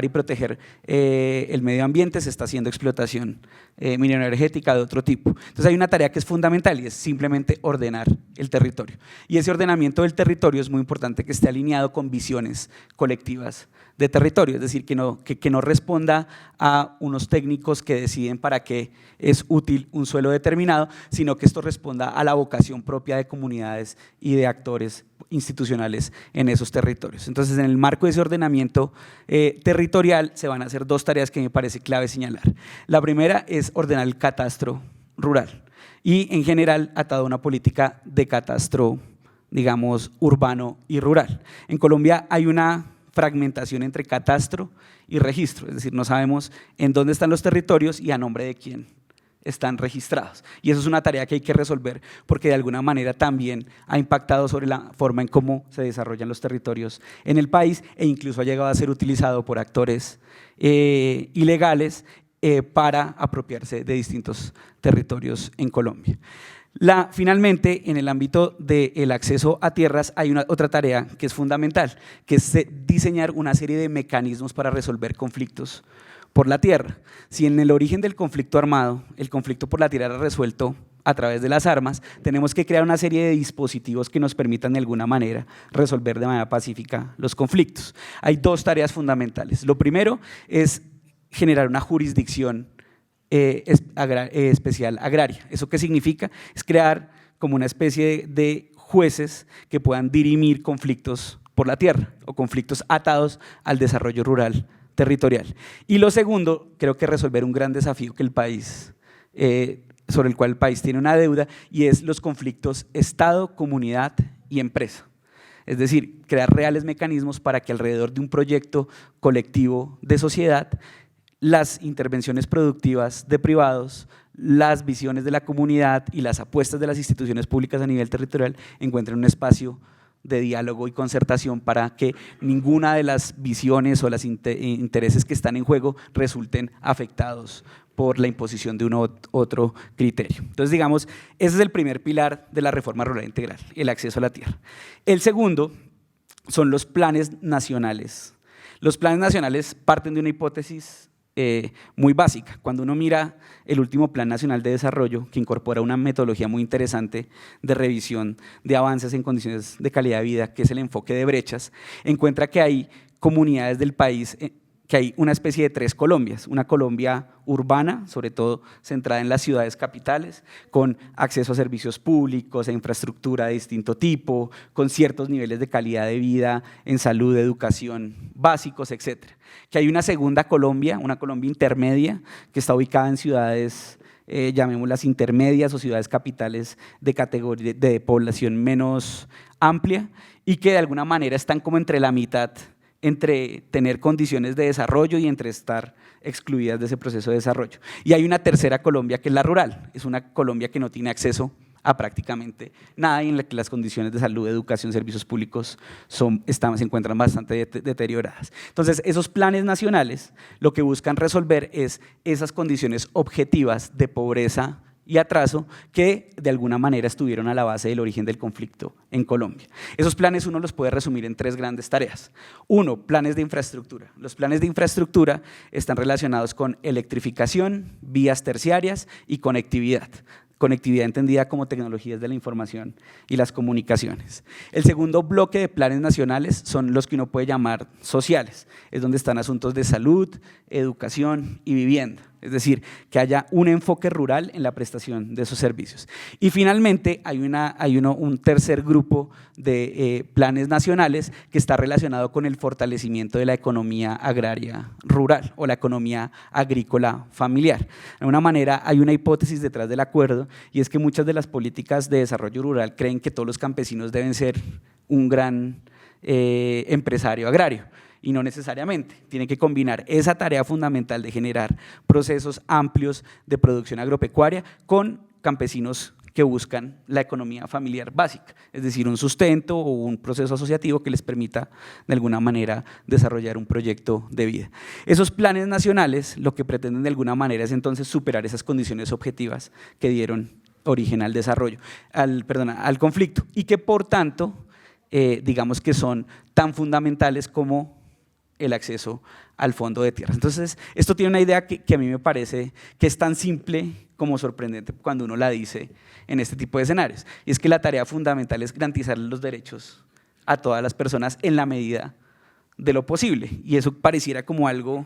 y proteger el medio ambiente se está haciendo explotación mineroenergética de otro tipo. Entonces hay una tarea que es fundamental y es simplemente ordenar el territorio. Y ese ordenamiento del territorio es muy importante que esté alineado con visiones colectivas de territorio, es decir, que no responda a unos técnicos que deciden para qué es útil un suelo determinado, sino que esto responda a la vocación propia de comunidades y de actores institucionales en esos territorios. Entonces, en el marco de ese ordenamiento territorial se van a hacer dos tareas que me parece clave señalar. La primera es ordenar el catastro rural y, en general, atado a una política de catastro, digamos, urbano y rural. En Colombia hay una fragmentación entre catastro y registro, es decir, no sabemos en dónde están los territorios y a nombre de quién están registrados. Y eso es una tarea que hay que resolver porque de alguna manera también ha impactado sobre la forma en cómo se desarrollan los territorios en el país e incluso ha llegado a ser utilizado por actores ilegales para apropiarse de distintos territorios en Colombia. Finalmente, en el ámbito del acceso a tierras hay otra tarea que es fundamental, que es diseñar una serie de mecanismos para resolver conflictos por la tierra. Si en el origen del conflicto armado, el conflicto por la tierra era resuelto a través de las armas, tenemos que crear una serie de dispositivos que nos permitan de alguna manera resolver de manera pacífica los conflictos. Hay dos tareas fundamentales. Lo primero es generar una jurisdicción especial agraria. ¿Eso qué significa? Es crear como una especie de jueces que puedan dirimir conflictos por la tierra o conflictos atados al desarrollo rural territorial. Y lo segundo, creo que resolver un gran desafío que el país, sobre el cual el país tiene una deuda, y es los conflictos Estado, comunidad y empresa. Es decir, crear reales mecanismos para que alrededor de un proyecto colectivo de sociedad las intervenciones productivas de privados, las visiones de la comunidad y las apuestas de las instituciones públicas a nivel territorial encuentren un espacio de diálogo y concertación para que ninguna de las visiones o los intereses que están en juego resulten afectados por la imposición de otro criterio. Entonces, digamos, ese es el primer pilar de la reforma rural integral, el acceso a la tierra. El segundo son los planes nacionales. Los planes nacionales parten de una hipótesis muy básica. Cuando uno mira el último Plan Nacional de Desarrollo, que incorpora una metodología muy interesante de revisión de avances en condiciones de calidad de vida, que es el enfoque de brechas, encuentra que hay comunidades del país que hay una especie de tres Colombias, una Colombia urbana, sobre todo centrada en las ciudades capitales, con acceso a servicios públicos, a infraestructura de distinto tipo, con ciertos niveles de calidad de vida en salud, educación, básicos, etc. Que hay una segunda Colombia, una Colombia intermedia, que está ubicada en ciudades, llamémoslas intermedias o ciudades capitales de categoría de población menos amplia y que de alguna manera están como entre la mitad, entre tener condiciones de desarrollo y entre estar excluidas de ese proceso de desarrollo. Y hay una tercera Colombia que es la rural, es una Colombia que no tiene acceso a prácticamente nada y en la que las condiciones de salud, educación, servicios públicos se encuentran bastante deterioradas. Entonces, esos planes nacionales lo que buscan resolver es esas condiciones objetivas de pobreza y atraso que de alguna manera estuvieron a la base del origen del conflicto en Colombia. Esos planes uno los puede resumir en tres grandes tareas. Uno, planes de infraestructura. Los planes de infraestructura están relacionados con electrificación, vías terciarias y conectividad. Conectividad entendida como tecnologías de la información y las comunicaciones. El segundo bloque de planes nacionales son los que uno puede llamar sociales, es donde están asuntos de salud, educación y vivienda, es decir, que haya un enfoque rural en la prestación de esos servicios. Y finalmente hay un tercer grupo de planes nacionales que está relacionado con el fortalecimiento de la economía agraria rural o la economía agrícola familiar. De alguna manera hay una hipótesis detrás del acuerdo y es que muchas de las políticas de desarrollo rural creen que todos los campesinos deben ser un gran empresario agrario. Y no necesariamente, tiene que combinar esa tarea fundamental de generar procesos amplios de producción agropecuaria con campesinos que buscan la economía familiar básica, es decir, un sustento o un proceso asociativo que les permita de alguna manera desarrollar un proyecto de vida. Esos planes nacionales lo que pretenden de alguna manera es entonces superar esas condiciones objetivas que dieron origen al desarrollo, al conflicto y que por tanto digamos que son tan fundamentales como el acceso al fondo de tierras. Entonces, esto tiene una idea que a mí me parece que es tan simple como sorprendente cuando uno la dice en este tipo de escenarios. Y es que la tarea fundamental es garantizar los derechos a todas las personas en la medida de lo posible. Y eso pareciera como algo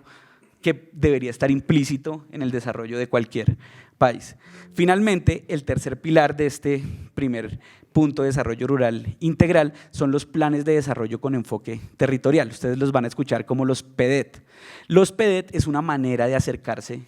que debería estar implícito en el desarrollo de cualquier país. Finalmente, el tercer pilar de este primer punto de desarrollo rural integral son los planes de desarrollo con enfoque territorial. Ustedes los van a escuchar como los PDET. Los PDET es una manera de acercarse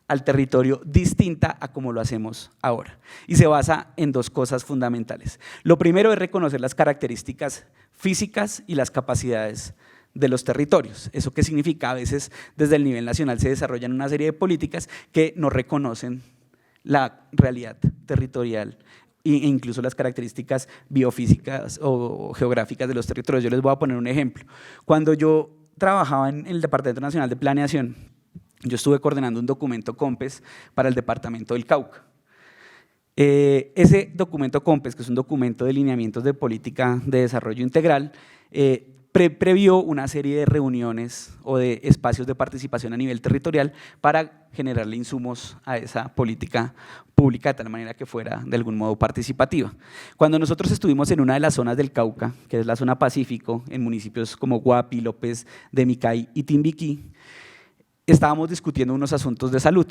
al territorio distinta a como lo hacemos ahora y se basa en dos cosas fundamentales. Lo primero es reconocer las características físicas y las capacidades de los territorios. ¿Eso qué significa? A veces desde el nivel nacional se desarrollan una serie de políticas que no reconocen la realidad territorial e incluso las características biofísicas o geográficas de los territorios. Yo les voy a poner un ejemplo. Cuando yo trabajaba en el Departamento Nacional de Planeación, yo estuve coordinando un documento COMPES para el departamento del Cauca. Ese documento COMPES, que es un documento de lineamientos de política de desarrollo integral, previó una serie de reuniones o de espacios de participación a nivel territorial para generarle insumos a esa política pública de tal manera que fuera de algún modo participativa. Cuando nosotros estuvimos en una de las zonas del Cauca, que es la zona Pacífico, en municipios como Guapi, López de Micay y Timbiquí, estábamos discutiendo unos asuntos de salud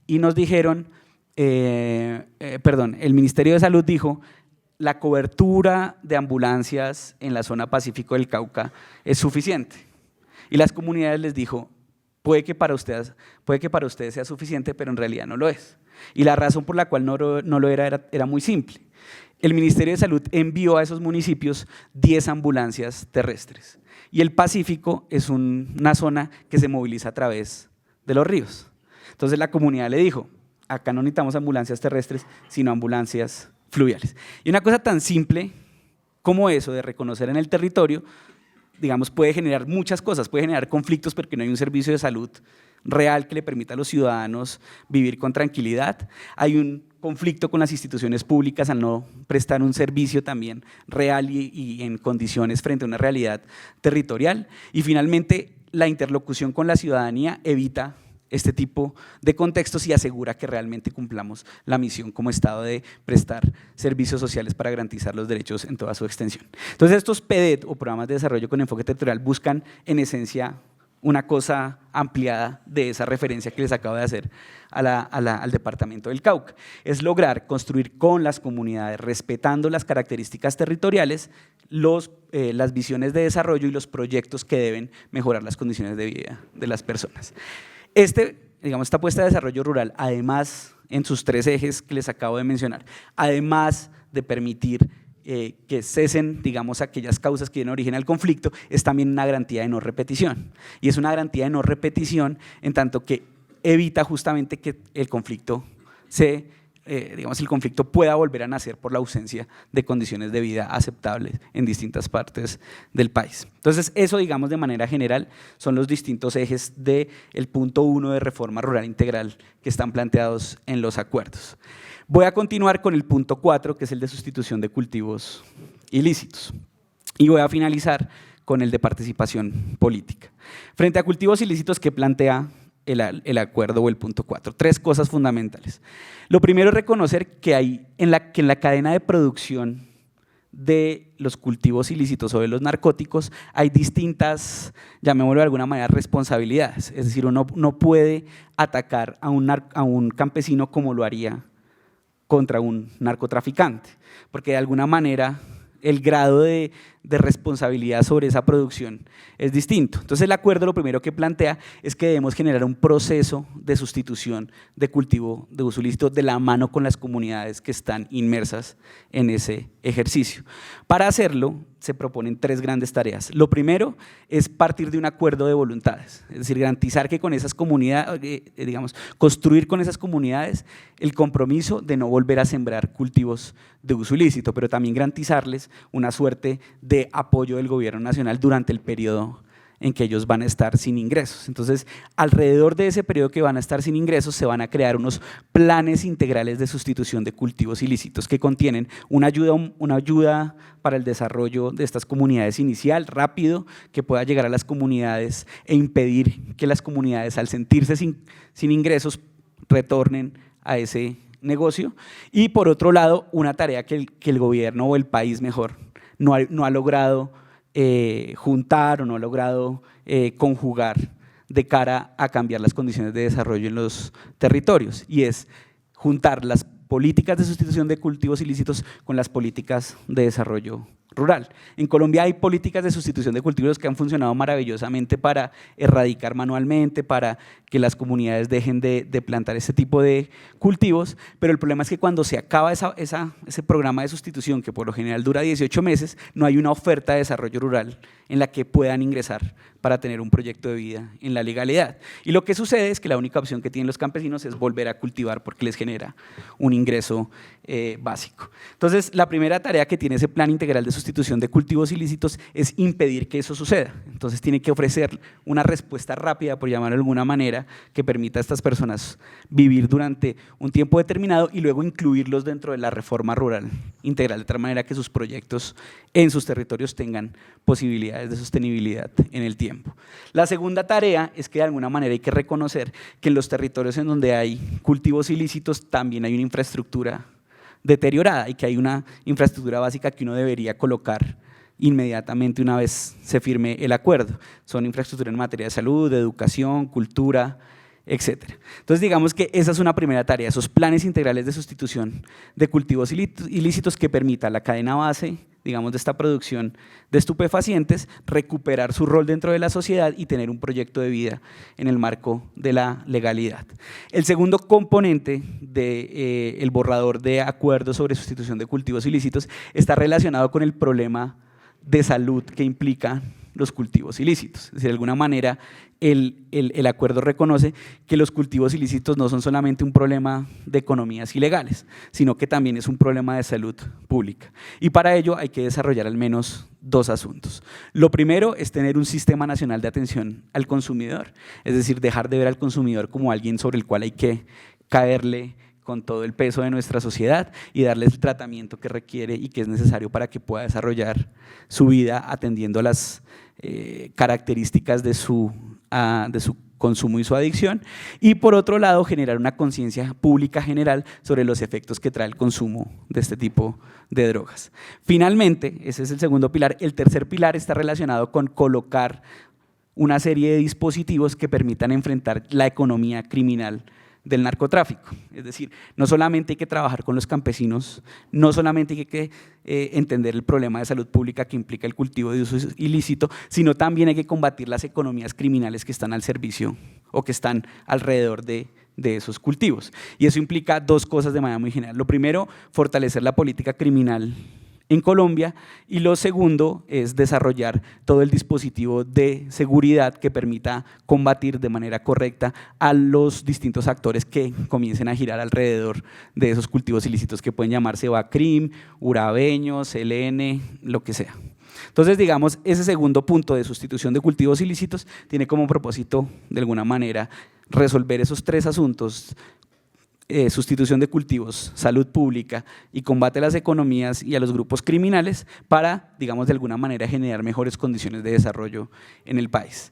y nos dijeron, el Ministerio de Salud dijo: la cobertura de ambulancias en la zona Pacífico del Cauca es suficiente. Y las comunidades les dijo, puede que para ustedes sea suficiente, pero en realidad no lo es. Y la razón por la cual no lo era muy simple. El Ministerio de Salud envió a esos municipios 10 ambulancias terrestres. Y el Pacífico es una zona que se moviliza a través de los ríos. Entonces la comunidad le dijo, acá no necesitamos ambulancias terrestres, sino ambulancias fluviales. Y una cosa tan simple como eso de reconocer en el territorio, digamos, puede generar muchas cosas, puede generar conflictos porque no hay un servicio de salud real que le permita a los ciudadanos vivir con tranquilidad. Hay un conflicto con las instituciones públicas al no prestar un servicio también real y en condiciones frente a una realidad territorial. Y finalmente, la interlocución con la ciudadanía evita este tipo de contextos y asegura que realmente cumplamos la misión como Estado de prestar servicios sociales para garantizar los derechos en toda su extensión. Entonces estos PDET o programas de desarrollo con enfoque territorial buscan en esencia una cosa ampliada de esa referencia que les acabo de hacer al departamento del Cauca. Es lograr construir con las comunidades, respetando las características territoriales, las visiones de desarrollo y los proyectos que deben mejorar las condiciones de vida de las personas. Esta apuesta de desarrollo rural, además, en sus 3 ejes que les acabo de mencionar, además de permitir que cesen, digamos, aquellas causas que den origen al conflicto, es también una garantía de no repetición. Y es una garantía de no repetición en tanto que evita justamente que el conflicto el conflicto pueda volver a nacer por la ausencia de condiciones de vida aceptables en distintas partes del país. Entonces, eso, digamos, de manera general, son los distintos ejes del punto 1 de reforma rural integral que están planteados en los acuerdos. Voy a continuar con el punto 4, que es el de sustitución de cultivos ilícitos. Y voy a finalizar con el de participación política. Frente a cultivos ilícitos, ¿qué plantea el acuerdo o el punto 4? 3 cosas fundamentales. Lo primero es reconocer que en la cadena de producción de los cultivos ilícitos o de los narcóticos hay distintas, llamémoslo de alguna manera, responsabilidades. Es decir, uno no puede atacar a un campesino como lo haría contra un narcotraficante, porque de alguna manera el grado de responsabilidad sobre esa producción es distinto. Entonces, el acuerdo lo primero que plantea es que debemos generar un proceso de sustitución de cultivo de uso ilícito de la mano con las comunidades que están inmersas en ese ejercicio. Para hacerlo, se proponen 3 grandes tareas. Lo primero es partir de un acuerdo de voluntades, es decir, garantizar que con esas comunidades, construir con esas comunidades el compromiso de no volver a sembrar cultivos de uso ilícito, pero también garantizarles una suerte de apoyo del gobierno nacional durante el periodo en que ellos van a estar sin ingresos. Entonces, alrededor de ese periodo que van a estar sin ingresos, se van a crear unos planes integrales de sustitución de cultivos ilícitos que contienen una ayuda para el desarrollo de estas comunidades inicial, rápido, que pueda llegar a las comunidades e impedir que las comunidades, al sentirse sin ingresos, retornen a ese negocio. Y por otro lado, una tarea que el gobierno o el país mejor no ha logrado juntar o no ha logrado conjugar de cara a cambiar las condiciones de desarrollo en los territorios, y es juntar las políticas de sustitución de cultivos ilícitos con las políticas de desarrollo rural. En Colombia hay políticas de sustitución de cultivos que han funcionado maravillosamente para erradicar manualmente, para que las comunidades dejen de plantar ese tipo de cultivos, pero el problema es que cuando se acaba ese programa de sustitución, que por lo general dura 18 meses, no hay una oferta de desarrollo rural en la que puedan ingresar para tener un proyecto de vida en la legalidad. Y lo que sucede es que la única opción que tienen los campesinos es volver a cultivar porque les genera un ingreso básico. Entonces, la primera tarea que tiene ese plan integral de sustitución de cultivos ilícitos es impedir que eso suceda. Entonces, tiene que ofrecer una respuesta rápida, por llamarlo de alguna manera, que permita a estas personas vivir durante un tiempo determinado y luego incluirlos dentro de la reforma rural integral, de tal manera que sus proyectos en sus territorios tengan posibilidades de sostenibilidad en el tiempo. La segunda tarea es que de alguna manera hay que reconocer que en los territorios en donde hay cultivos ilícitos también hay una infraestructura deteriorada y que hay una infraestructura básica que uno debería colocar inmediatamente una vez se firme el acuerdo. Son infraestructura en materia de salud, de educación, cultura, etcétera. Entonces, digamos que esa es una primera tarea, esos planes integrales de sustitución de cultivos ilícitos que permita la cadena base, digamos, de esta producción de estupefacientes, recuperar su rol dentro de la sociedad y tener un proyecto de vida en el marco de la legalidad. El segundo componente del borrador de acuerdo sobre sustitución de cultivos ilícitos está relacionado con el problema de salud que implica los cultivos ilícitos. Es decir, de alguna manera el acuerdo reconoce que los cultivos ilícitos no son solamente un problema de economías ilegales, sino que también es un problema de salud pública. Y para ello hay que desarrollar al menos 2 asuntos. Lo primero es tener un sistema nacional de atención al consumidor, es decir, dejar de ver al consumidor como alguien sobre el cual hay que caerle con todo el peso de nuestra sociedad y darle el tratamiento que requiere y que es necesario para que pueda desarrollar su vida atendiendo a las características de su consumo y su adicción, y por otro lado generar una conciencia pública general sobre los efectos que trae el consumo de este tipo de drogas. Finalmente, ese es el segundo pilar. El tercer pilar está relacionado con colocar una serie de dispositivos que permitan enfrentar la economía criminal del narcotráfico. Es decir, no solamente hay que trabajar con los campesinos, no solamente hay que entender el problema de salud pública que implica el cultivo de uso ilícito, sino también hay que combatir las economías criminales que están al servicio o que están alrededor de esos cultivos. Y eso implica dos cosas de manera muy general. Lo primero, fortalecer la política criminal en Colombia, y lo segundo es desarrollar todo el dispositivo de seguridad que permita combatir de manera correcta a los distintos actores que comiencen a girar alrededor de esos cultivos ilícitos que pueden llamarse Bacrim, Urabeños, ELN, lo que sea. Entonces, digamos, ese segundo punto de sustitución de cultivos ilícitos tiene como propósito, de alguna manera, resolver esos tres asuntos: sustitución de cultivos, salud pública y combate a las economías y a los grupos criminales para, digamos, de alguna manera generar mejores condiciones de desarrollo en el país.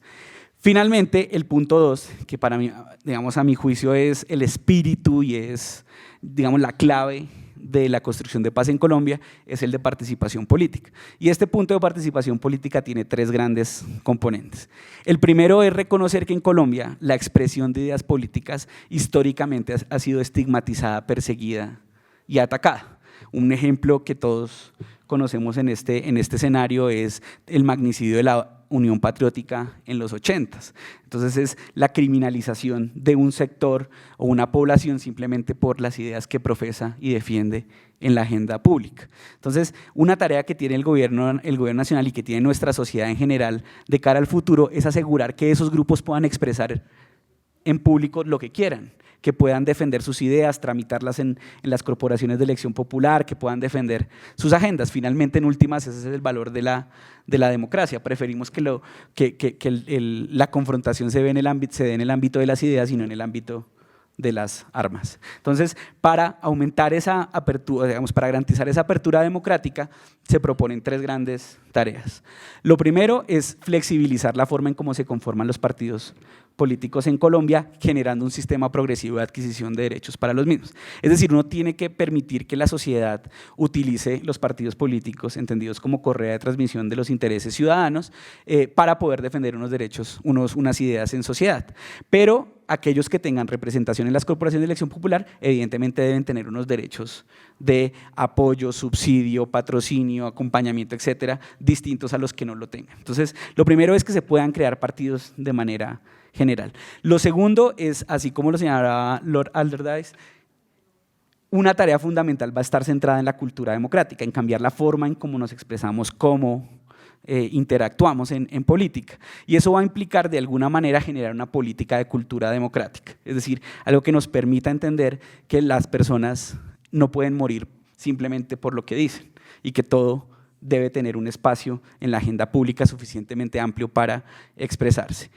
Finalmente, el punto 2, que para mí, digamos, a mi juicio es el espíritu y es, digamos, la clave de la construcción de paz en Colombia, es el de participación política. Y este punto de participación política tiene tres grandes componentes. El primero es reconocer que en Colombia la expresión de ideas políticas históricamente ha sido estigmatizada, perseguida y atacada. Un ejemplo que todos conocemos en este escenario es el magnicidio de la Unión Patriótica en los 80s. Entonces es la criminalización de un sector o una población simplemente por las ideas que profesa y defiende en la agenda pública. Entonces, una tarea que tiene el gobierno nacional y que tiene nuestra sociedad en general de cara al futuro es asegurar que esos grupos puedan expresar en público lo que quieran, que puedan defender sus ideas, tramitarlas en las corporaciones de elección popular, que puedan defender sus agendas. Finalmente, en últimas, ese es el valor de la democracia. Preferimos que la confrontación se dé en el ámbito de las ideas y no en el ámbito de las armas. Entonces, para aumentar esa apertura, digamos, para garantizar esa apertura democrática, se proponen tres grandes tareas. Lo primero es flexibilizar la forma en cómo se conforman los partidos políticos en Colombia, generando un sistema progresivo de adquisición de derechos para los mismos. Es decir, uno tiene que permitir que la sociedad utilice los partidos políticos, entendidos como correa de transmisión de los intereses ciudadanos, para poder defender unos derechos, unas ideas en sociedad. Pero aquellos que tengan representación en las corporaciones de elección popular, evidentemente deben tener unos derechos de apoyo, subsidio, patrocinio, acompañamiento, etcétera, distintos a los que no lo tengan. Entonces, lo primero es que se puedan crear partidos de manera general. Lo segundo es, así como lo señalaba Lord Alderdice, una tarea fundamental va a estar centrada en la cultura democrática, en cambiar la forma en cómo nos expresamos, cómo interactuamos en política. Y eso va a implicar de alguna manera generar una política de cultura democrática, es decir, algo que nos permita entender que las personas no pueden morir simplemente por lo que dicen y que todo debe tener un espacio en la agenda pública suficientemente amplio para expresarse.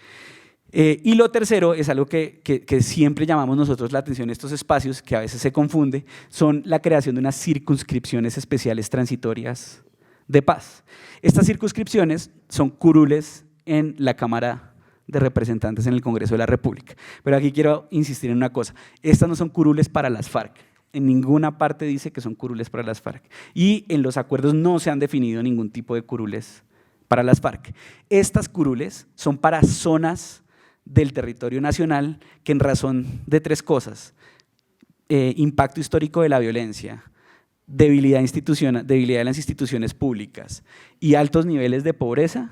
Y lo tercero es algo que siempre llamamos nosotros la atención en estos espacios, que a veces se confunde, son la creación de unas circunscripciones especiales transitorias de paz. Estas circunscripciones son curules en la Cámara de Representantes en el Congreso de la República. Pero aquí quiero insistir en una cosa, estas no son curules para las FARC. En ninguna parte dice que son curules para las FARC. Y en los acuerdos no se han definido ningún tipo de curules para las FARC. Estas curules son para zonas del territorio nacional que en razón de tres cosas: impacto histórico de la violencia, debilidad de las instituciones públicas y altos niveles de pobreza,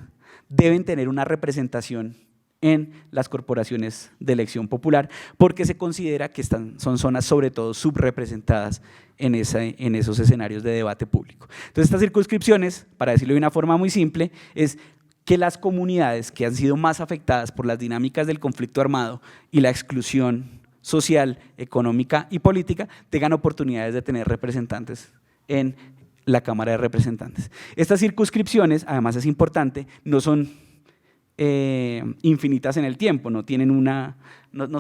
deben tener una representación en las corporaciones de elección popular, porque se considera que son zonas sobre todo subrepresentadas en esos escenarios de debate público. Entonces, estas circunscripciones, para decirlo de una forma muy simple, es que las comunidades que han sido más afectadas por las dinámicas del conflicto armado y la exclusión social, económica y política tengan oportunidades de tener representantes en la Cámara de Representantes. Estas circunscripciones, además es importante, no son infinitas en el tiempo, no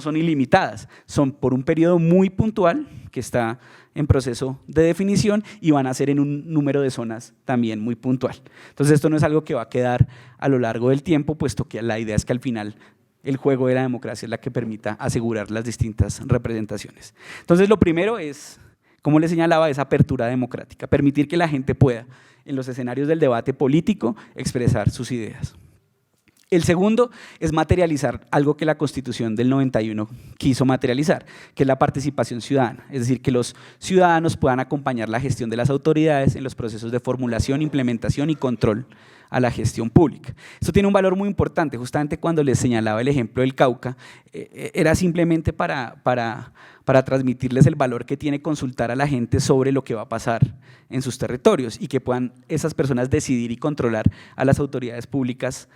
son ilimitadas, son por un periodo muy puntual que está en proceso de definición y van a ser en un número de zonas también muy puntual. Entonces, esto no es algo que va a quedar a lo largo del tiempo, puesto que la idea es que al final el juego de la democracia es la que permita asegurar las distintas representaciones. Entonces, lo primero es, como les señalaba, esa apertura democrática, permitir que la gente pueda, en los escenarios del debate político, expresar sus ideas. El segundo es materializar algo que la Constitución del 91 quiso materializar, que es la participación ciudadana, es decir, que los ciudadanos puedan acompañar la gestión de las autoridades en los procesos de formulación, implementación y control a la gestión pública. Esto tiene un valor muy importante. Justamente cuando les señalaba el ejemplo del Cauca, era simplemente para transmitirles el valor que tiene consultar a la gente sobre lo que va a pasar en sus territorios y que puedan esas personas decidir y controlar a las autoridades públicas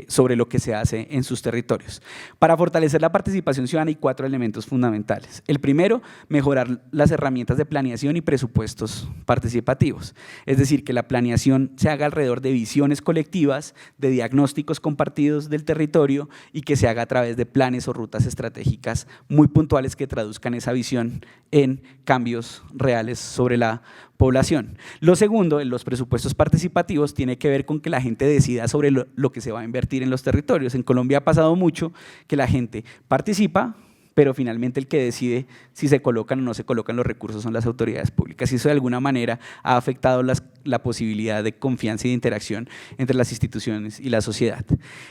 sobre lo que se hace en sus territorios. Para fortalecer la participación ciudadana hay 4 elementos fundamentales. El primero, mejorar las herramientas de planeación y presupuestos participativos, es decir, que la planeación se haga alrededor de visiones colectivas, de diagnósticos compartidos del territorio y que se haga a través de planes o rutas estratégicas muy puntuales que traduzcan esa visión en cambios reales sobre la población. Lo segundo, en los presupuestos participativos, tiene que ver con que la gente decida sobre lo que se va a invertir en los territorios. En Colombia ha pasado mucho que la gente participa, pero finalmente el que decide si se colocan o no se colocan los recursos son las autoridades públicas, y eso de alguna manera ha afectado la posibilidad de confianza y de interacción entre las instituciones y la sociedad.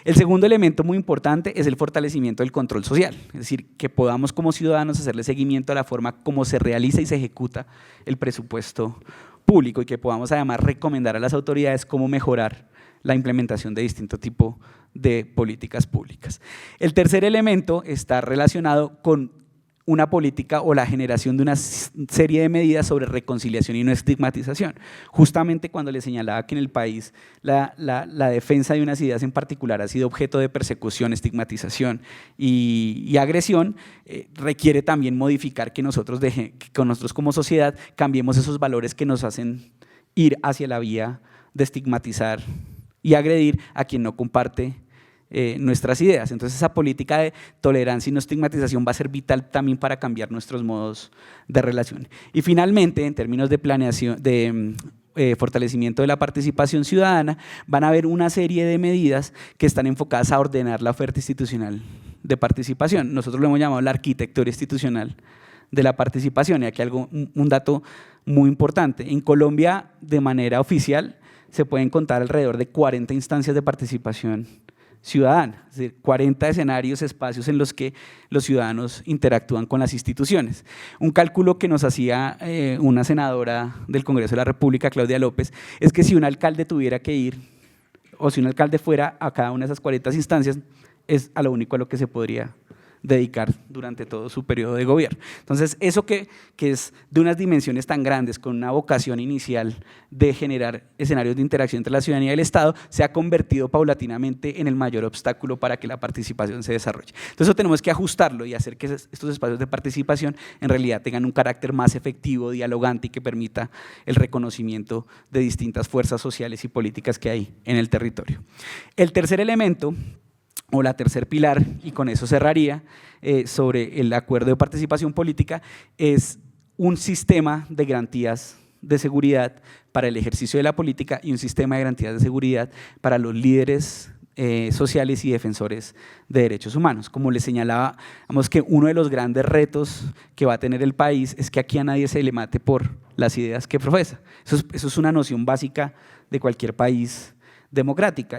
El segundo elemento muy importante es el fortalecimiento del control social, es decir, que podamos como ciudadanos hacerle seguimiento a la forma como se realiza y se ejecuta el presupuesto público y que podamos además recomendar a las autoridades cómo mejorar la implementación de distinto tipo de políticas públicas. El tercer elemento está relacionado con una política o la generación de una serie de medidas sobre reconciliación y no estigmatización. Justamente cuando le señalaba que en el país la defensa de unas ideas en particular ha sido objeto de persecución, estigmatización y agresión, requiere también modificar que nosotros como sociedad cambiemos esos valores que nos hacen ir hacia la vía de estigmatizar y agredir a quien no comparte nuestras ideas. Entonces esa política de tolerancia y no estigmatización va a ser vital también para cambiar nuestros modos de relación. Y finalmente, en términos de planeación, de fortalecimiento de la participación ciudadana, van a haber una serie de medidas que están enfocadas a ordenar la oferta institucional de participación. Nosotros lo hemos llamado la arquitectura institucional de la participación. Y aquí un dato muy importante. En Colombia, de manera oficial, se pueden contar alrededor de 40 instancias de participación ciudadana, es decir, 40 escenarios, espacios en los que los ciudadanos interactúan con las instituciones. Un cálculo que nos hacía una senadora del Congreso de la República, Claudia López, es que si un alcalde tuviera que ir, o si un alcalde fuera a cada una de esas 40 instancias, es a lo único a lo que se podría dedicar durante todo su periodo de gobierno. Entonces, eso que es de unas dimensiones tan grandes, con una vocación inicial de generar escenarios de interacción entre la ciudadanía y el Estado, se ha convertido paulatinamente en el mayor obstáculo para que la participación se desarrolle. Entonces, eso tenemos que ajustarlo y hacer que estos espacios de participación en realidad tengan un carácter más efectivo, dialogante y que permita el reconocimiento de distintas fuerzas sociales y políticas que hay en el territorio. El tercer elemento, o la tercer pilar, y con eso cerraría, sobre el acuerdo de participación política, es un sistema de garantías de seguridad para el ejercicio de la política y un sistema de garantías de seguridad para los líderes sociales y defensores de derechos humanos. Como les señalaba, vamos que uno de los grandes retos que va a tener el país es que aquí a nadie se le mate por las ideas que profesa. Eso es una noción básica de cualquier país democrático,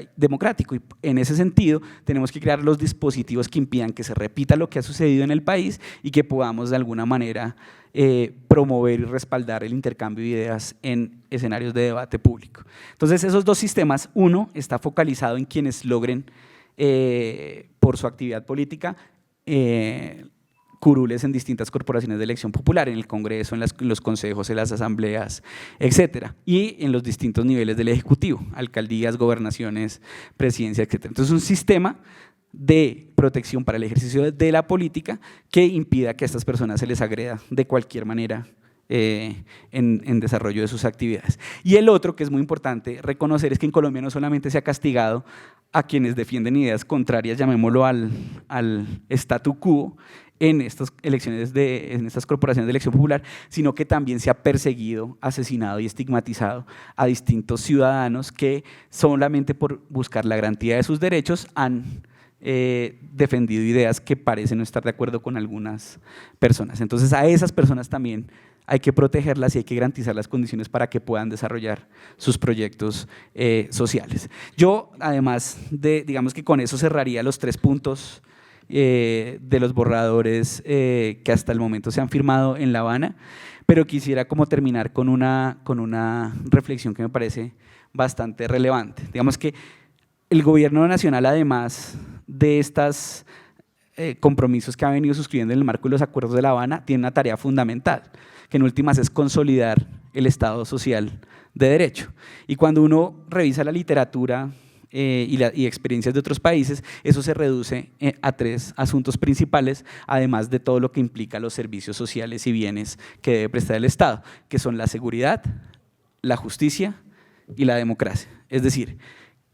y en ese sentido tenemos que crear los dispositivos que impidan que se repita lo que ha sucedido en el país y que podamos de alguna manera promover y respaldar el intercambio de ideas en escenarios de debate público. Entonces esos dos sistemas, uno está focalizado en quienes logren por su actividad política curules en distintas corporaciones de elección popular, en el Congreso, en los consejos, en las asambleas, etcétera, y en los distintos niveles del Ejecutivo, alcaldías, gobernaciones, presidencia, etcétera. Entonces, un sistema de protección para el ejercicio de la política que impida que a estas personas se les agreda de cualquier manera en desarrollo de sus actividades. Y el otro, que es muy importante reconocer, es que en Colombia no solamente se ha castigado a quienes defienden ideas contrarias, llamémoslo al statu quo, en estas elecciones, en estas corporaciones de elección popular, sino que también se ha perseguido, asesinado y estigmatizado a distintos ciudadanos que solamente por buscar la garantía de sus derechos han defendido ideas que parecen no estar de acuerdo con algunas personas. Entonces a esas personas también hay que protegerlas y hay que garantizar las condiciones para que puedan desarrollar sus proyectos sociales. Yo, además digamos que con eso cerraría los 3 puntos de los borradores que hasta el momento se han firmado en La Habana, pero quisiera como terminar con una reflexión que me parece bastante relevante. Digamos que el gobierno nacional, además de estos compromisos que ha venido suscribiendo en el marco de los acuerdos de La Habana, tiene una tarea fundamental, que en últimas es consolidar el Estado social de derecho. Y cuando uno revisa la literatura y experiencias de otros países, eso se reduce a 3 asuntos principales, además de todo lo que implica los servicios sociales y bienes que debe prestar el Estado, que son la seguridad, la justicia y la democracia. Es decir,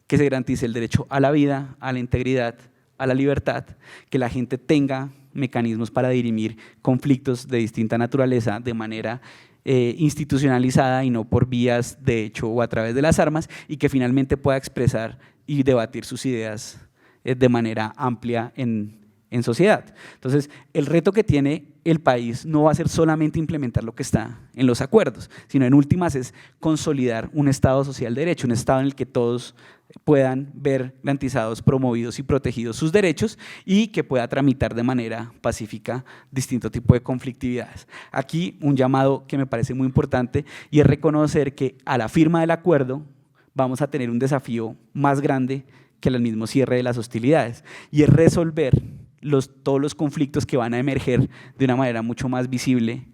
que se garantice el derecho a la vida, a la integridad, a la libertad, que la gente tenga mecanismos para dirimir conflictos de distinta naturaleza de manera institucionalizada y no por vías de hecho o a través de las armas, y que finalmente pueda expresar y debatir sus ideas de manera amplia en sociedad. Entonces, el reto que tiene el país no va a ser solamente implementar lo que está en los acuerdos, sino en últimas es consolidar un Estado social de derecho, un Estado en el que todos puedan ver garantizados, promovidos y protegidos sus derechos y que pueda tramitar de manera pacífica distinto tipo de conflictividades. Aquí un llamado que me parece muy importante y es reconocer que a la firma del acuerdo vamos a tener un desafío más grande que el mismo cierre de las hostilidades, y es resolver todos los conflictos que van a emerger de una manera mucho más visible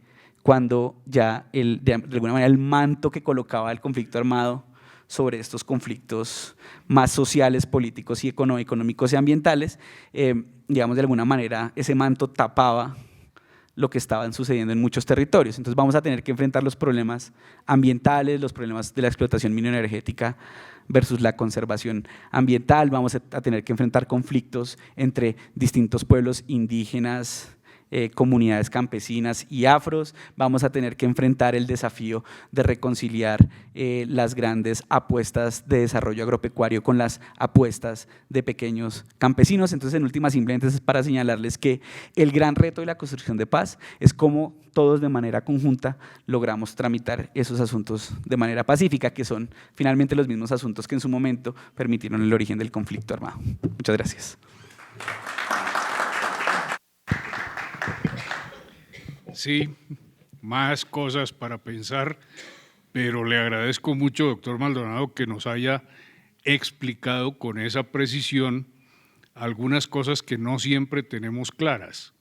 cuando ya de alguna manera el manto que colocaba el conflicto armado sobre estos conflictos más sociales, políticos y económicos y ambientales, digamos de alguna manera ese manto tapaba lo que estaban sucediendo en muchos territorios. Entonces vamos a tener que enfrentar los problemas ambientales, los problemas de la explotación mineroenergética versus la conservación ambiental, vamos a tener que enfrentar conflictos entre distintos pueblos indígenas, comunidades campesinas y afros, vamos a tener que enfrentar el desafío de reconciliar las grandes apuestas de desarrollo agropecuario con las apuestas de pequeños campesinos. Entonces, en últimas, simplemente es para señalarles que el gran reto de la construcción de paz es cómo todos de manera conjunta logramos tramitar esos asuntos de manera pacífica, que son finalmente los mismos asuntos que en su momento permitieron el origen del conflicto armado. Muchas gracias. Sí, más cosas para pensar, pero le agradezco mucho, doctor Maldonado, que nos haya explicado con esa precisión algunas cosas que no siempre tenemos claras.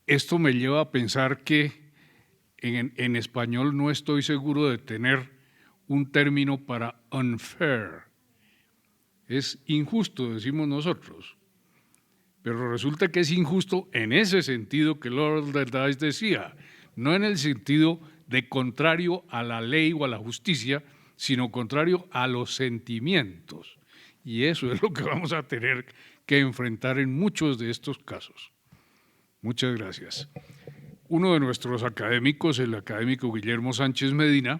Esto me lleva a pensar que en español no estoy seguro de tener un término para unfair. Es injusto, decimos nosotros. Pero resulta que es injusto en ese sentido que Lord Deardyce decía, no en el sentido de contrario a la ley o a la justicia, sino contrario a los sentimientos. Y eso es lo que vamos a tener que enfrentar en muchos de estos casos. Muchas gracias. Uno de nuestros académicos, el académico Guillermo Sánchez Medina,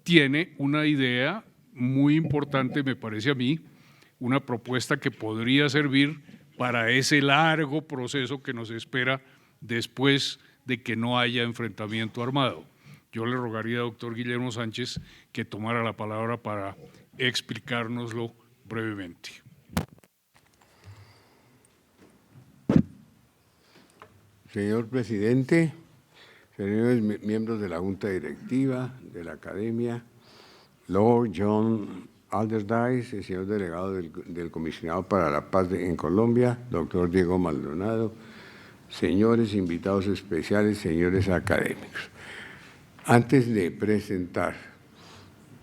tiene una idea muy importante, me parece a mí, una propuesta que podría servir para ese largo proceso que nos espera después de que no haya enfrentamiento armado. Yo le rogaría, doctor Guillermo Sánchez, que tomara la palabra para explicárnoslo brevemente. Señor presidente, señores miembros de la Junta Directiva de la Academia, Lord John Alderdice, el señor delegado del Comisionado para la Paz en Colombia, doctor Diego Maldonado, señores invitados especiales, señores académicos. Antes de presentar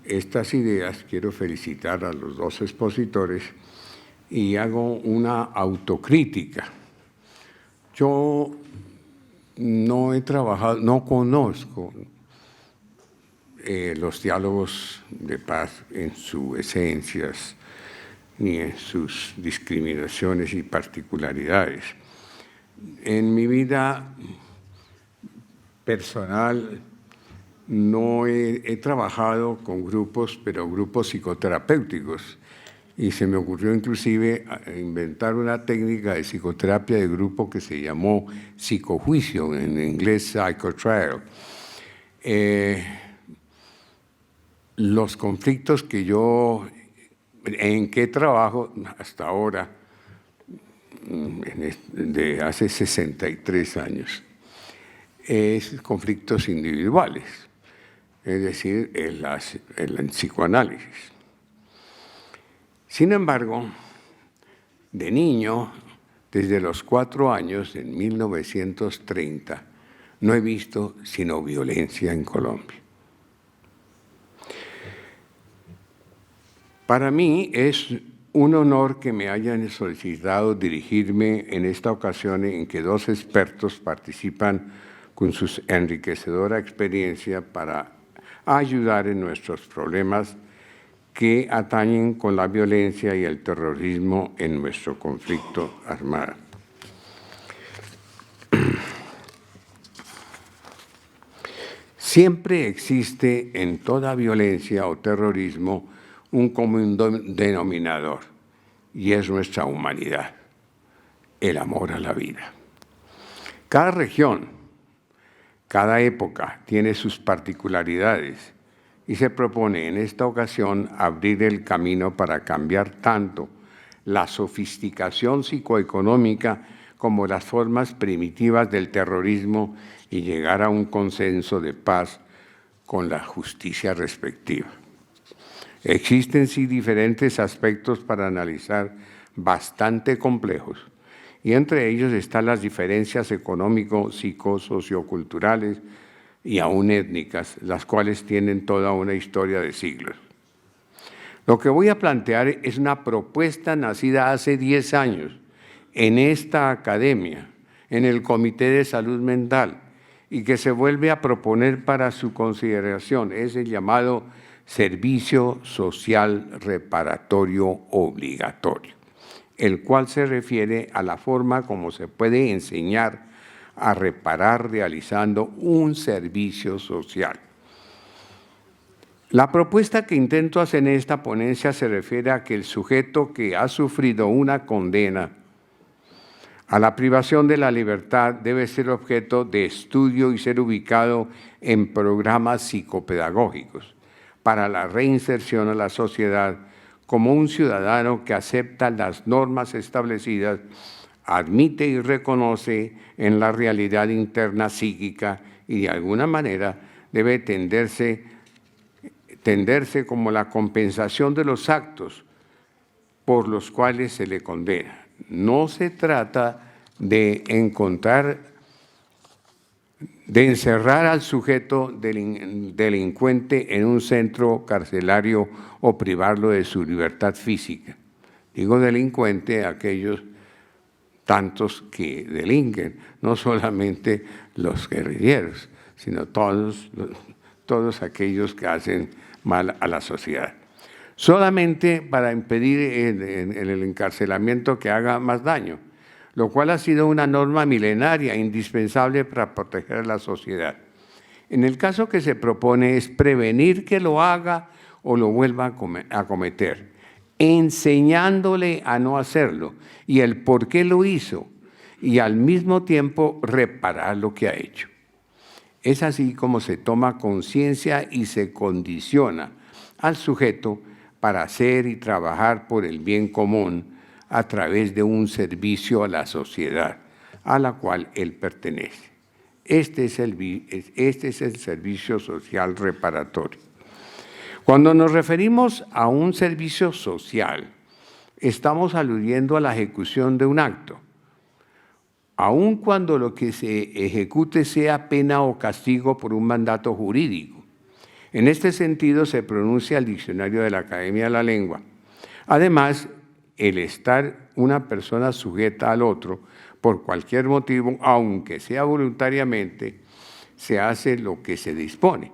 estas ideas, quiero felicitar a los 2 expositores y hago una autocrítica. Yo no he trabajado, no conozco los diálogos de paz en sus esencias ni en sus discriminaciones y particularidades. En mi vida personal no he trabajado con grupos, pero grupos psicoterapéuticos y se me ocurrió inclusive inventar una técnica de psicoterapia de grupo que se llamó psicojuicio, en inglés psychotrial. Los conflictos en que trabajo hasta ahora, de hace 63 años, es conflictos individuales, es decir, el psicoanálisis. Sin embargo, de niño, desde los 4 años, en 1930, no he visto sino violencia en Colombia. Para mí es un honor que me hayan solicitado dirigirme en esta ocasión en que 2 expertos participan con su enriquecedora experiencia para ayudar en nuestros problemas que atañen con la violencia y el terrorismo en nuestro conflicto armado. Siempre existe en toda violencia o terrorismo un común denominador, y es nuestra humanidad, el amor a la vida. Cada región, cada época tiene sus particularidades y se propone en esta ocasión abrir el camino para cambiar tanto la sofisticación psicoeconómica como las formas primitivas del terrorismo y llegar a un consenso de paz con la justicia respectiva. Existen sí diferentes aspectos para analizar bastante complejos, y entre ellos están las diferencias económico-psicosocioculturales y aún étnicas, las cuales tienen toda una historia de siglos. Lo que voy a plantear es una propuesta nacida hace 10 años en esta academia, en el Comité de Salud Mental, y que se vuelve a proponer para su consideración. Es el llamado Servicio Social Reparatorio Obligatorio, el cual se refiere a la forma como se puede enseñar a reparar realizando un servicio social. La propuesta que intento hacer en esta ponencia se refiere a que el sujeto que ha sufrido una condena a la privación de la libertad debe ser objeto de estudio y ser ubicado en programas psicopedagógicos para la reinserción a la sociedad como un ciudadano que acepta las normas establecidas, admite y reconoce en la realidad interna psíquica y de alguna manera debe tenderse como la compensación de los actos por los cuales se le condena. No se trata de encerrar al sujeto delincuente en un centro carcelario o privarlo de su libertad física. Digo delincuente a aquellos tantos que delinquen, no solamente los guerrilleros, sino todos aquellos que hacen mal a la sociedad. Solamente para impedir el encarcelamiento que haga más daño, lo cual ha sido una norma milenaria indispensable para proteger a la sociedad. En el caso que se propone es prevenir que lo haga o lo vuelva a cometer, enseñándole a no hacerlo y el por qué lo hizo, y al mismo tiempo reparar lo que ha hecho. Es así como se toma conciencia y se condiciona al sujeto para hacer y trabajar por el bien común a través de un servicio a la sociedad a la cual él pertenece. Este es el servicio social reparatorio. Cuando nos referimos a un servicio social, estamos aludiendo a la ejecución de un acto, aun cuando lo que se ejecute sea pena o castigo por un mandato jurídico. En este sentido se pronuncia el Diccionario de la Academia de la Lengua. Además, el estar una persona sujeta al otro por cualquier motivo, aunque sea voluntariamente, se hace lo que se dispone.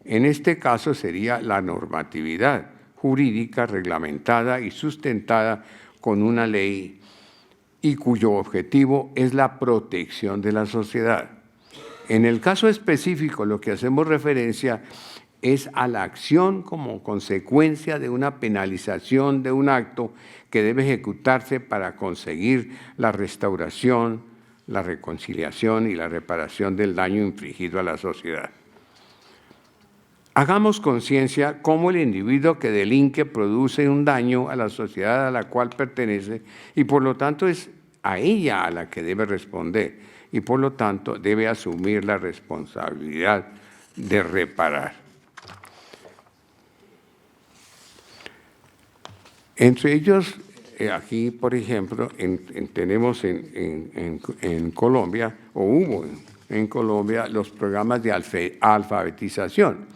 En este caso sería la normatividad jurídica reglamentada y sustentada con una ley y cuyo objetivo es la protección de la sociedad. En el caso específico, lo que hacemos referencia es a la acción como consecuencia de una penalización de un acto que debe ejecutarse para conseguir la restauración, la reconciliación y la reparación del daño infligido a la sociedad. Hagamos conciencia cómo el individuo que delinque produce un daño a la sociedad a la cual pertenece y por lo tanto es a ella a la que debe responder y por lo tanto debe asumir la responsabilidad de reparar. Entre ellos, aquí, por ejemplo, tenemos en Colombia, o hubo en Colombia, los programas de alfabetización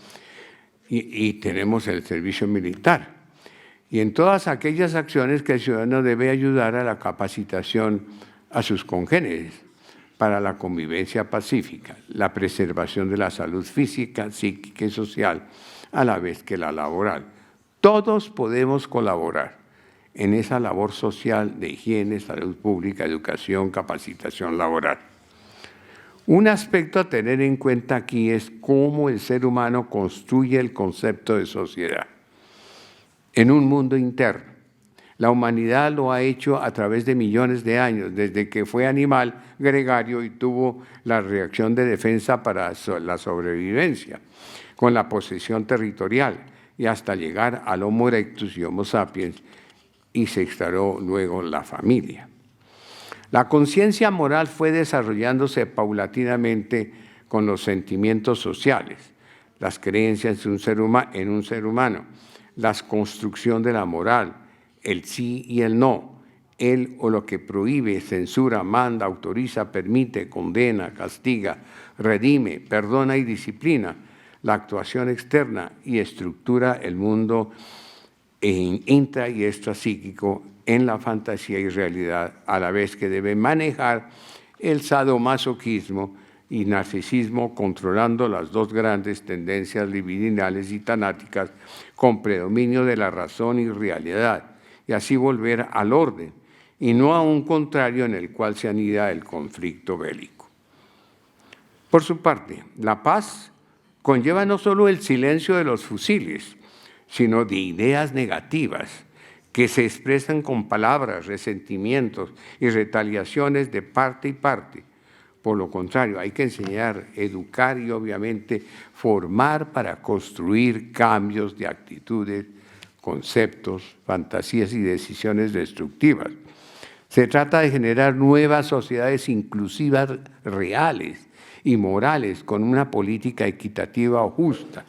y tenemos el servicio militar. Y en todas aquellas acciones que el ciudadano debe ayudar a la capacitación a sus congéneres para la convivencia pacífica, la preservación de la salud física, psíquica y social, a la vez que la laboral. Todos podemos colaborar en esa labor social de higiene, salud pública, educación, capacitación laboral. Un aspecto a tener en cuenta aquí es cómo el ser humano construye el concepto de sociedad. En un mundo interno, la humanidad lo ha hecho a través de millones de años, desde que fue animal gregario y tuvo la reacción de defensa para la sobrevivencia, con la posesión territorial, y hasta llegar al Homo erectus y Homo sapiens, y se instauró luego la familia. La conciencia moral fue desarrollándose paulatinamente con los sentimientos sociales, las creencias en un ser humano, la construcción de la moral, el sí y el no, el o lo que prohíbe, censura, manda, autoriza, permite, condena, castiga, redime, perdona y disciplina, la actuación externa y estructura el mundo intra y extrapsíquico en la fantasía y realidad, a la vez que debe manejar el sadomasoquismo y narcisismo, controlando las dos grandes tendencias libidinales y tanáticas con predominio de la razón y realidad, y así volver al orden, y no a un contrario en el cual se anida el conflicto bélico. Por su parte, la paz conlleva no solo el silencio de los fusiles, sino de ideas negativas que se expresan con palabras, resentimientos y retaliaciones de parte y parte. Por lo contrario, hay que enseñar, educar y obviamente formar para construir cambios de actitudes, conceptos, fantasías y decisiones destructivas. Se trata de generar nuevas sociedades inclusivas reales y morales con una política equitativa o justa,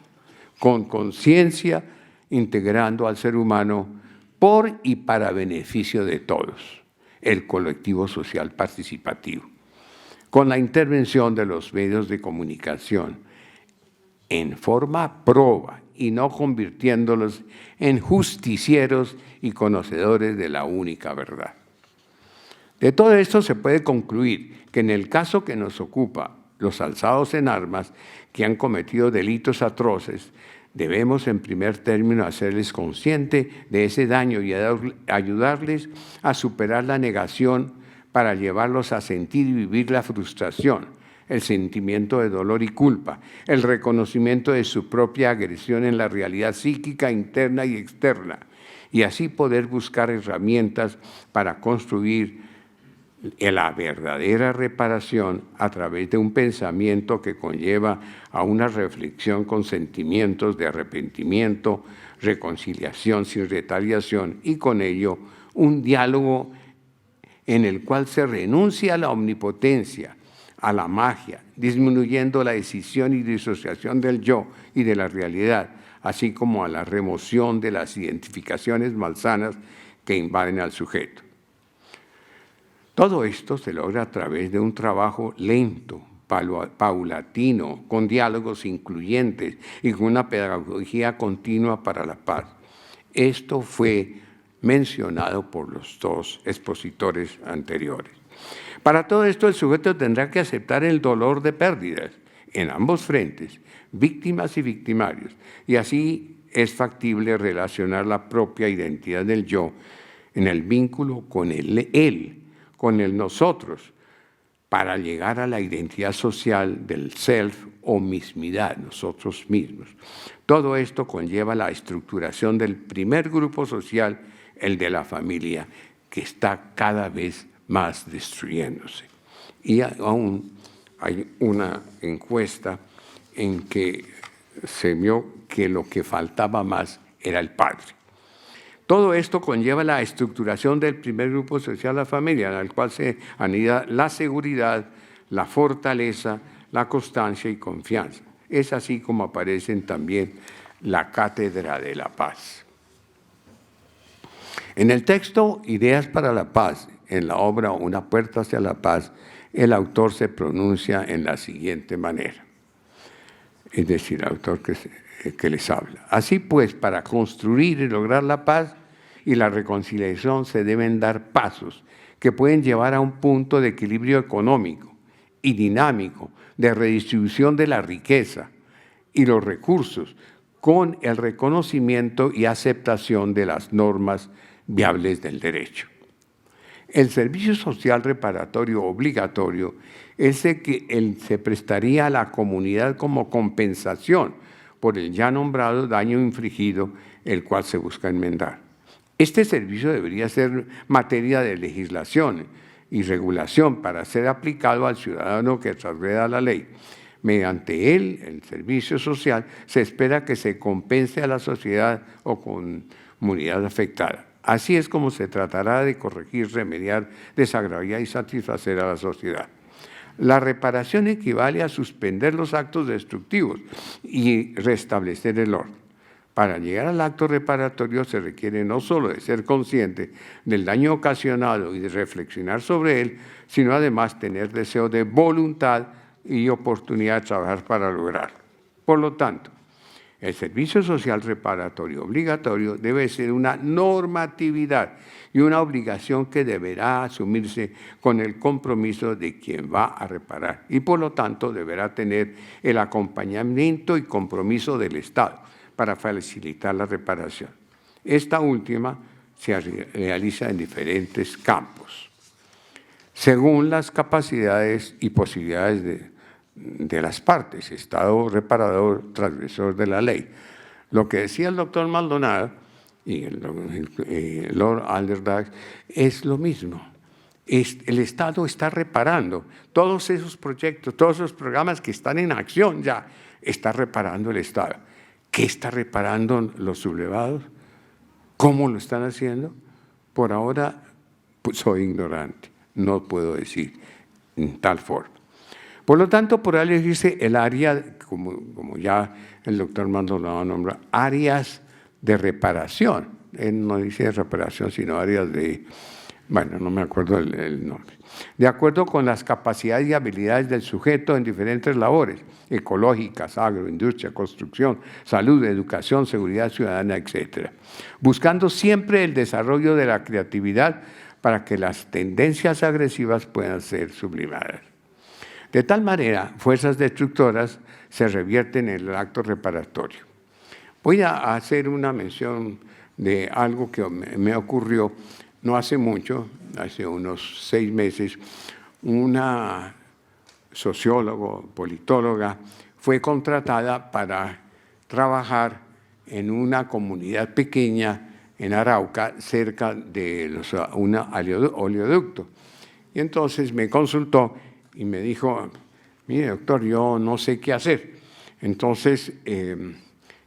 con conciencia, integrando al ser humano por y para beneficio de todos, el colectivo social participativo, con la intervención de los medios de comunicación en forma proba y no convirtiéndolos en justicieros y conocedores de la única verdad. De todo esto se puede concluir que en el caso que nos ocupa, los alzados en armas que han cometido delitos atroces, debemos en primer término hacerles consciente de ese daño y ayudarles a superar la negación para llevarlos a sentir y vivir la frustración, el sentimiento de dolor y culpa, el reconocimiento de su propia agresión en la realidad psíquica interna y externa, y así poder buscar herramientas para construir la verdadera reparación a través de un pensamiento que conlleva a una reflexión con sentimientos de arrepentimiento, reconciliación sin retaliación y con ello un diálogo en el cual se renuncia a la omnipotencia, a la magia, disminuyendo la escisión y disociación del yo y de la realidad, así como a la remoción de las identificaciones malsanas que invaden al sujeto. Todo esto se logra a través de un trabajo lento, paulatino, con diálogos incluyentes y con una pedagogía continua para la paz. Esto fue mencionado por los dos expositores anteriores. Para todo esto, el sujeto tendrá que aceptar el dolor de pérdidas en ambos frentes, víctimas y victimarios, y así es factible relacionar la propia identidad del yo en el vínculo con el él, con el nosotros, para llegar a la identidad social del self o mismidad, nosotros mismos. Todo esto conlleva la estructuración del primer grupo social, el de la familia, que está cada vez más destruyéndose. Y aún hay una encuesta en que se vio que lo que faltaba más era el padre. Todo esto conlleva la estructuración del primer grupo social, la familia, en el cual se anida la seguridad, la fortaleza, la constancia y confianza. Es así como aparecen también la cátedra de la paz. En el texto Ideas para la Paz, en la obra Una puerta hacia la paz, el autor se pronuncia en la siguiente manera. Es decir, el autor que les habla. Así pues, para construir y lograr la paz y la reconciliación se deben dar pasos que pueden llevar a un punto de equilibrio económico y dinámico de redistribución de la riqueza y los recursos con el reconocimiento y aceptación de las normas viables del derecho. El servicio social reparatorio obligatorio es el que se prestaría a la comunidad como compensación por el ya nombrado daño infligido, el cual se busca enmendar. Este servicio debería ser materia de legislación y regulación para ser aplicado al ciudadano que transgreda la ley. Mediante él, el servicio social, se espera que se compense a la sociedad o comunidad afectada. Así es como se tratará de corregir, remediar, desagraviar y satisfacer a la sociedad. La reparación equivale a suspender los actos destructivos y restablecer el orden. Para llegar al acto reparatorio se requiere no solo de ser consciente del daño ocasionado y de reflexionar sobre él, sino además tener deseo de voluntad y oportunidad de trabajar para lograrlo. Por lo tanto, el servicio social reparatorio obligatorio debe ser una normatividad y una obligación que deberá asumirse con el compromiso de quien va a reparar y por lo tanto deberá tener el acompañamiento y compromiso del Estado para facilitar la reparación. Esta última se realiza en diferentes campos, según las capacidades y posibilidades de las partes, Estado reparador, transgresor de la ley. Lo que decía el doctor Maldonado y el Lord Alderdice es lo mismo. El Estado está reparando todos esos proyectos, todos esos programas que están en acción ya, está reparando el Estado. ¿Qué está reparando los sublevados? ¿Cómo lo están haciendo? Por ahora pues, soy ignorante, no puedo decir en tal forma. Por lo tanto, por ahí dice el área, como ya el doctor Maldonado nombra, áreas de reparación. Él no dice reparación, sino áreas de, bueno, no me acuerdo el nombre. De acuerdo con las capacidades y habilidades del sujeto en diferentes labores, ecológicas, agroindustria, construcción, salud, educación, seguridad ciudadana, etc. Buscando siempre el desarrollo de la creatividad para que las tendencias agresivas puedan ser sublimadas. De tal manera, fuerzas destructoras se revierten en el acto reparatorio. Voy a hacer una mención de algo que me ocurrió no hace mucho, hace unos 6 meses. Una socióloga, politóloga, fue contratada para trabajar en una comunidad pequeña en Arauca, cerca de un oleoducto. Y entonces me consultó y me dijo, mire doctor, yo no sé qué hacer. Entonces,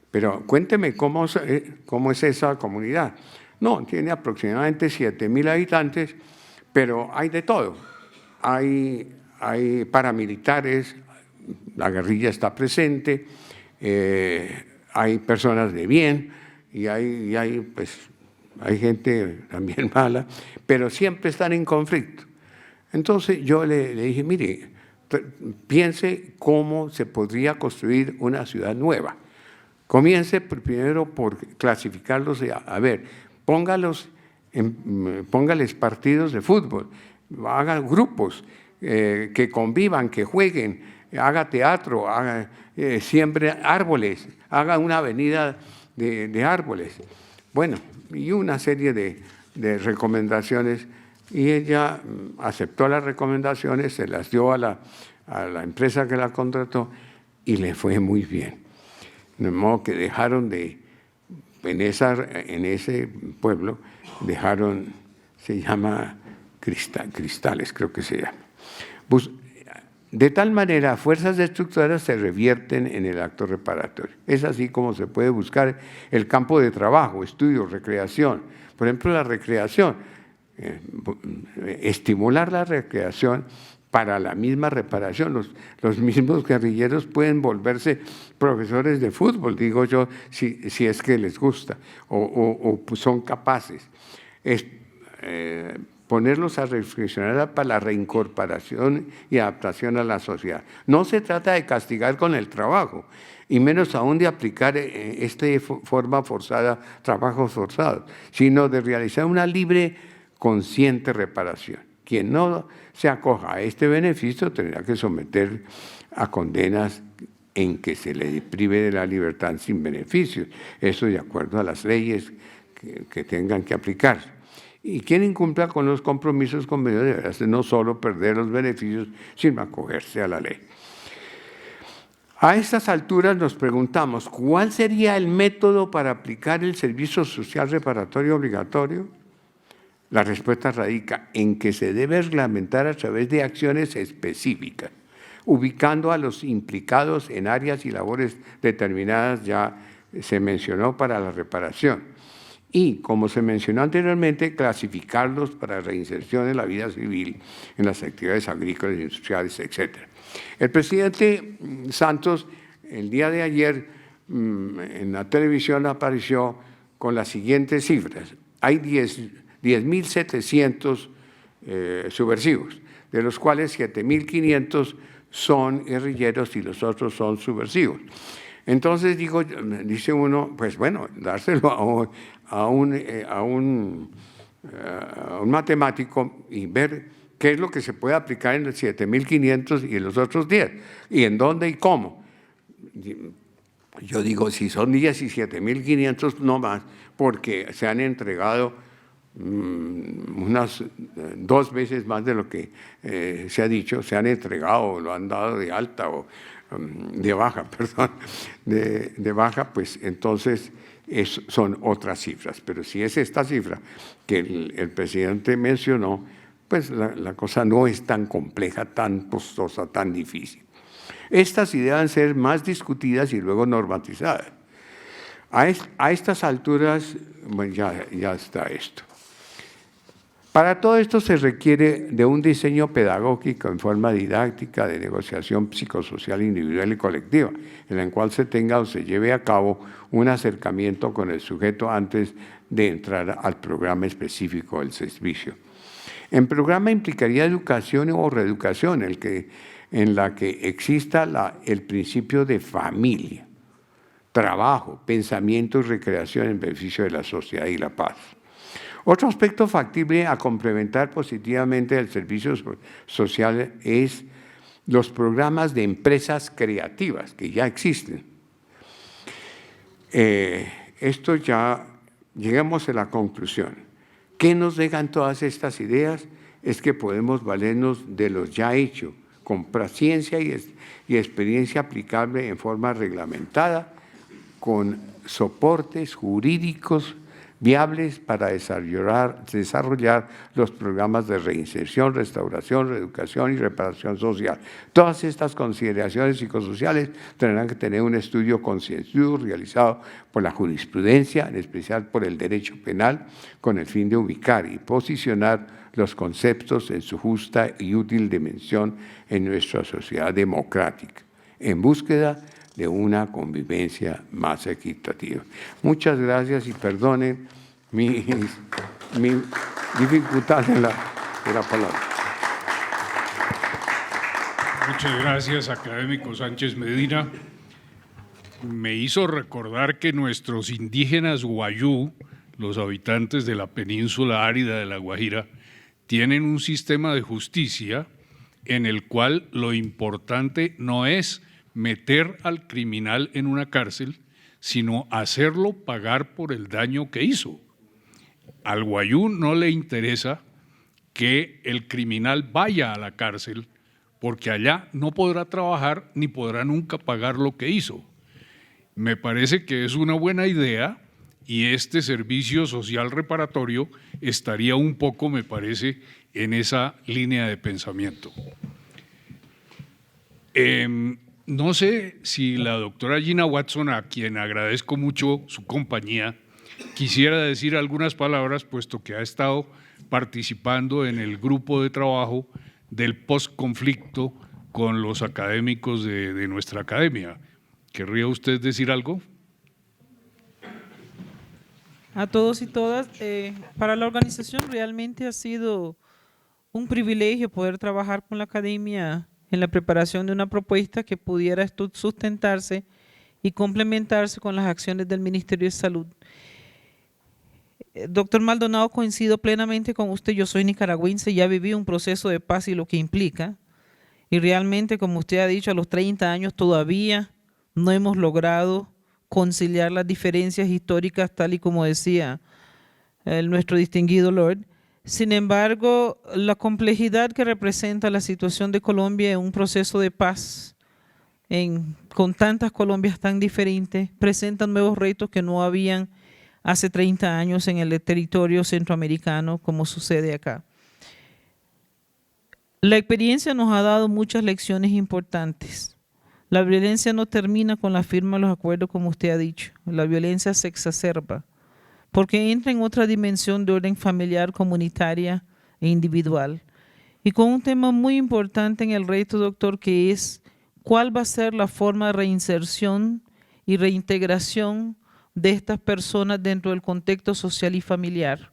pero cuénteme cómo es esa comunidad. No, tiene aproximadamente 7.000 habitantes, pero hay de todo. Hay paramilitares, la guerrilla está presente, hay personas de bien y hay gente también mala, pero siempre están en conflicto. Entonces yo le dije, mire, piense cómo se podría construir una ciudad nueva. Comience primero por clasificarlos, a ver, póngales partidos de fútbol, haga grupos que convivan, que jueguen, haga teatro, siembre árboles, haga una avenida de árboles. Bueno, y una serie de recomendaciones y ella aceptó las recomendaciones, se las dio a la empresa que la contrató y le fue muy bien. De modo que dejaron en ese pueblo, se llama Cristales, creo que se llama. Pues, de tal manera, fuerzas destructoras se revierten en el acto reparatorio. Es así como se puede buscar el campo de trabajo, estudio, recreación. Por ejemplo, la recreación, estimular la recreación para la misma reparación. Los mismos guerrilleros pueden volverse profesores de fútbol, digo yo, si es que les gusta o son capaces. Ponerlos a reflexionar para la reincorporación y adaptación a la sociedad. No se trata de castigar con el trabajo, y menos aún de aplicar forma forzada, trabajos forzados, sino de realizar una libre, consciente reparación. Quien no se acoja a este beneficio tendrá que someter a condenas en que se le prive de la libertad sin beneficios, eso de acuerdo a las leyes que tengan que aplicar. Y quien incumpla con los compromisos convenidos deberá no solo perder los beneficios, sino acogerse a la ley. A estas alturas nos preguntamos, ¿cuál sería el método para aplicar el servicio social reparatorio obligatorio? La respuesta radica en que se debe reglamentar a través de acciones específicas, ubicando a los implicados en áreas y labores determinadas, ya se mencionó, para la reparación. Y, como se mencionó anteriormente, clasificarlos para reinserción en la vida civil, en las actividades agrícolas, industriales, etc. El presidente Santos, el día de ayer, en la televisión apareció con las siguientes cifras. Hay 10.700 subversivos, de los cuales 7.500 son guerrilleros y los otros son subversivos. Entonces dice uno, pues bueno, dárselo a un matemático y ver qué es lo que se puede aplicar en los 7.500 y en los otros 10, y en dónde y cómo. Yo digo, si son 10 y 7.500, no más, porque se han entregado unas 2 veces más de lo que se ha dicho, se han entregado o lo han dado de alta o de baja, perdón, de baja, pues entonces son otras cifras. Pero si es esta cifra que el presidente mencionó, pues la cosa no es tan compleja, tan costosa, tan difícil. Estas ideas deben ser más discutidas y luego normatizadas. A estas alturas, bueno, ya está esto. Para todo esto se requiere de un diseño pedagógico en forma didáctica de negociación psicosocial individual y colectiva, en la cual se tenga o se lleve a cabo un acercamiento con el sujeto antes de entrar al programa específico del servicio. En programa implicaría educación o reeducación, en la que exista el principio de familia, trabajo, pensamiento y recreación en beneficio de la sociedad y la paz. Otro aspecto factible a complementar positivamente el servicio social es los programas de empresas creativas que ya existen. Esto ya llegamos a la conclusión. ¿Qué nos dejan todas estas ideas? Es que podemos valernos de lo ya hecho, con paciencia y experiencia aplicable en forma reglamentada, con soportes jurídicos viables para desarrollar los programas de reinserción, restauración, reeducación y reparación social. Todas estas consideraciones psicosociales tendrán que tener un estudio concienzudo realizado por la jurisprudencia, en especial por el derecho penal, con el fin de ubicar y posicionar los conceptos en su justa y útil dimensión en nuestra sociedad democrática, en búsqueda de una convivencia más equitativa. Muchas gracias y perdonen mi dificultad de la palabra. Muchas gracias, académico Sánchez Medina. Me hizo recordar que nuestros indígenas guayú, los habitantes de la península árida de La Guajira, tienen un sistema de justicia en el cual lo importante no es meter al criminal en una cárcel, sino hacerlo pagar por el daño que hizo. Al guayú no le interesa que el criminal vaya a la cárcel, porque allá no podrá trabajar ni podrá nunca pagar lo que hizo. Me parece que es una buena idea y este servicio social reparatorio estaría un poco, me parece, en esa línea de pensamiento. No sé si la doctora Gina Watson, a quien agradezco mucho su compañía, quisiera decir algunas palabras, puesto que ha estado participando en el grupo de trabajo del postconflicto con los académicos de nuestra academia. ¿Querría usted decir algo? A todos y todas, para la organización realmente ha sido un privilegio poder trabajar con la academia en la preparación de una propuesta que pudiera sustentarse y complementarse con las acciones del Ministerio de Salud. Doctor Maldonado, coincido plenamente con usted. Yo soy nicaragüense, ya viví un proceso de paz y lo que implica. Y realmente, como usted ha dicho, a los 30 años todavía no hemos logrado conciliar las diferencias históricas, tal y como decía nuestro distinguido Lord. Sin embargo, la complejidad que representa la situación de Colombia en un proceso de paz, con tantas Colombias tan diferentes, presenta nuevos retos que no habían hace 30 años en el territorio centroamericano, como sucede acá. La experiencia nos ha dado muchas lecciones importantes. La violencia no termina con la firma de los acuerdos, como usted ha dicho. La violencia se exacerba, porque entra en otra dimensión de orden familiar, comunitaria e individual. Y con un tema muy importante en el reto, doctor, que es cuál va a ser la forma de reinserción y reintegración de estas personas dentro del contexto social y familiar.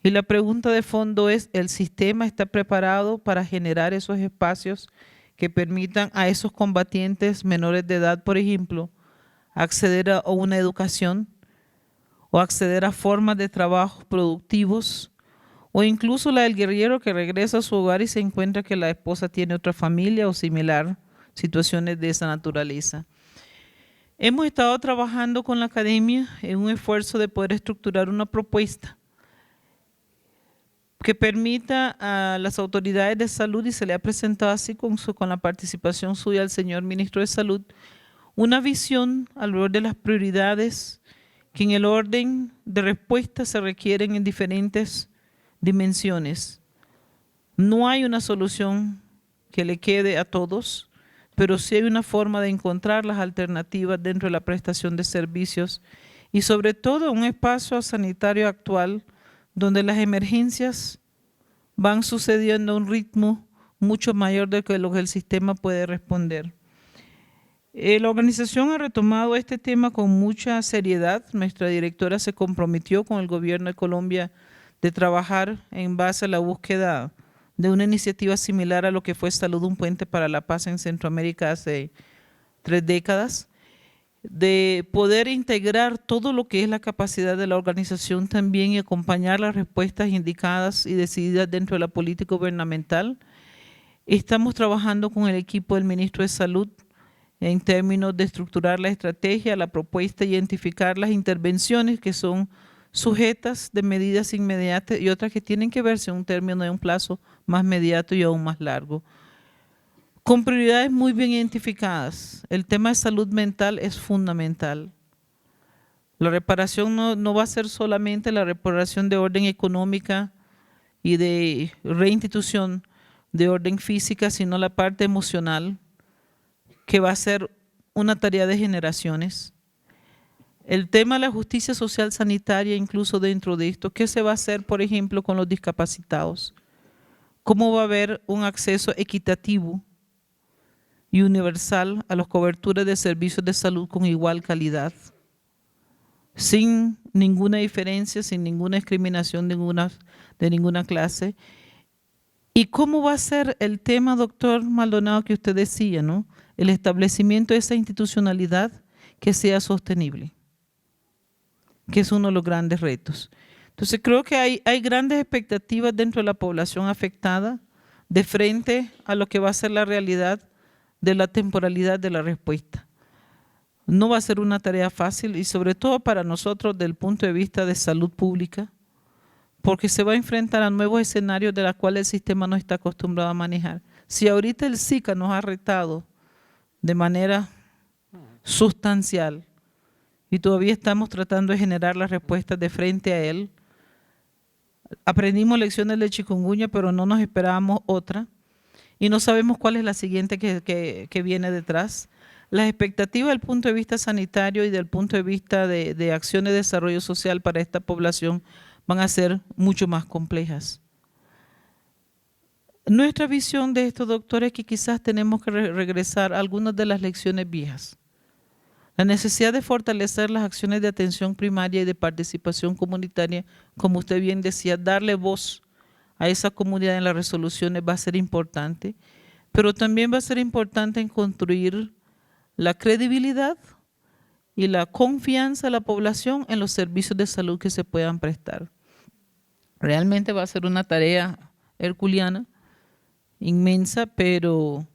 Y la pregunta de fondo es, ¿el sistema está preparado para generar esos espacios que permitan a esos combatientes menores de edad, por ejemplo, acceder a una educación o acceder a formas de trabajo productivos, o incluso la del guerrillero que regresa a su hogar y se encuentra que la esposa tiene otra familia o similar, situaciones de esa naturaleza? Hemos estado trabajando con la academia en un esfuerzo de poder estructurar una propuesta que permita a las autoridades de salud, y se le ha presentado así con la participación suya al señor ministro de Salud, una visión alrededor de las prioridades que en el orden de respuesta se requieren en diferentes dimensiones. No hay una solución que le quede a todos, pero sí hay una forma de encontrar las alternativas dentro de la prestación de servicios y sobre todo un espacio sanitario actual donde las emergencias van sucediendo a un ritmo mucho mayor de lo que el sistema puede responder. La organización ha retomado este tema con mucha seriedad. Nuestra directora se comprometió con el gobierno de Colombia de trabajar en base a la búsqueda de una iniciativa similar a lo que fue Salud, un puente para la paz en Centroamérica hace 3 décadas, de poder integrar todo lo que es la capacidad de la organización también y acompañar las respuestas indicadas y decididas dentro de la política gubernamental. Estamos trabajando con el equipo del ministro de Salud en términos de estructurar la estrategia, la propuesta, identificar las intervenciones que son sujetas de medidas inmediatas y otras que tienen que verse en un término de un plazo más mediato y aún más largo. Con prioridades muy bien identificadas. El tema de salud mental es fundamental. La reparación no va a ser solamente la reparación de orden económica y de reinstitución de orden física, sino la parte emocional, que va a ser una tarea de generaciones. El tema de la justicia social sanitaria, incluso dentro de esto, ¿qué se va a hacer, por ejemplo, con los discapacitados? ¿Cómo va a haber un acceso equitativo y universal a las coberturas de servicios de salud con igual calidad, sin ninguna diferencia, sin ninguna discriminación de ninguna clase? ¿Y cómo va a ser el tema, doctor Maldonado, que usted decía, ¿no? El establecimiento de esa institucionalidad que sea sostenible, que es uno de los grandes retos. Entonces creo que hay grandes expectativas dentro de la población afectada de frente a lo que va a ser la realidad de la temporalidad de la respuesta. No va a ser una tarea fácil y sobre todo para nosotros desde el punto de vista de salud pública, porque se va a enfrentar a nuevos escenarios de los cuales el sistema no está acostumbrado a manejar. Si ahorita el Zika nos ha retado de manera sustancial y todavía estamos tratando de generar las respuestas de frente a él, aprendimos lecciones de chikungunya, pero no nos esperábamos otra y no sabemos cuál es la siguiente que viene detrás. Las expectativas del punto de vista sanitario y del punto de vista de acción de desarrollo social para esta población van a ser mucho más complejas. Nuestra visión de esto, doctor, es que quizás tenemos que regresar a algunas de las lecciones viejas. La necesidad de fortalecer las acciones de atención primaria y de participación comunitaria, como usted bien decía, darle voz a esa comunidad en las resoluciones va a ser importante, pero también va a ser importante en construir la credibilidad y la confianza de la población en los servicios de salud que se puedan prestar. Realmente va a ser una tarea herculeana, inmensa, pero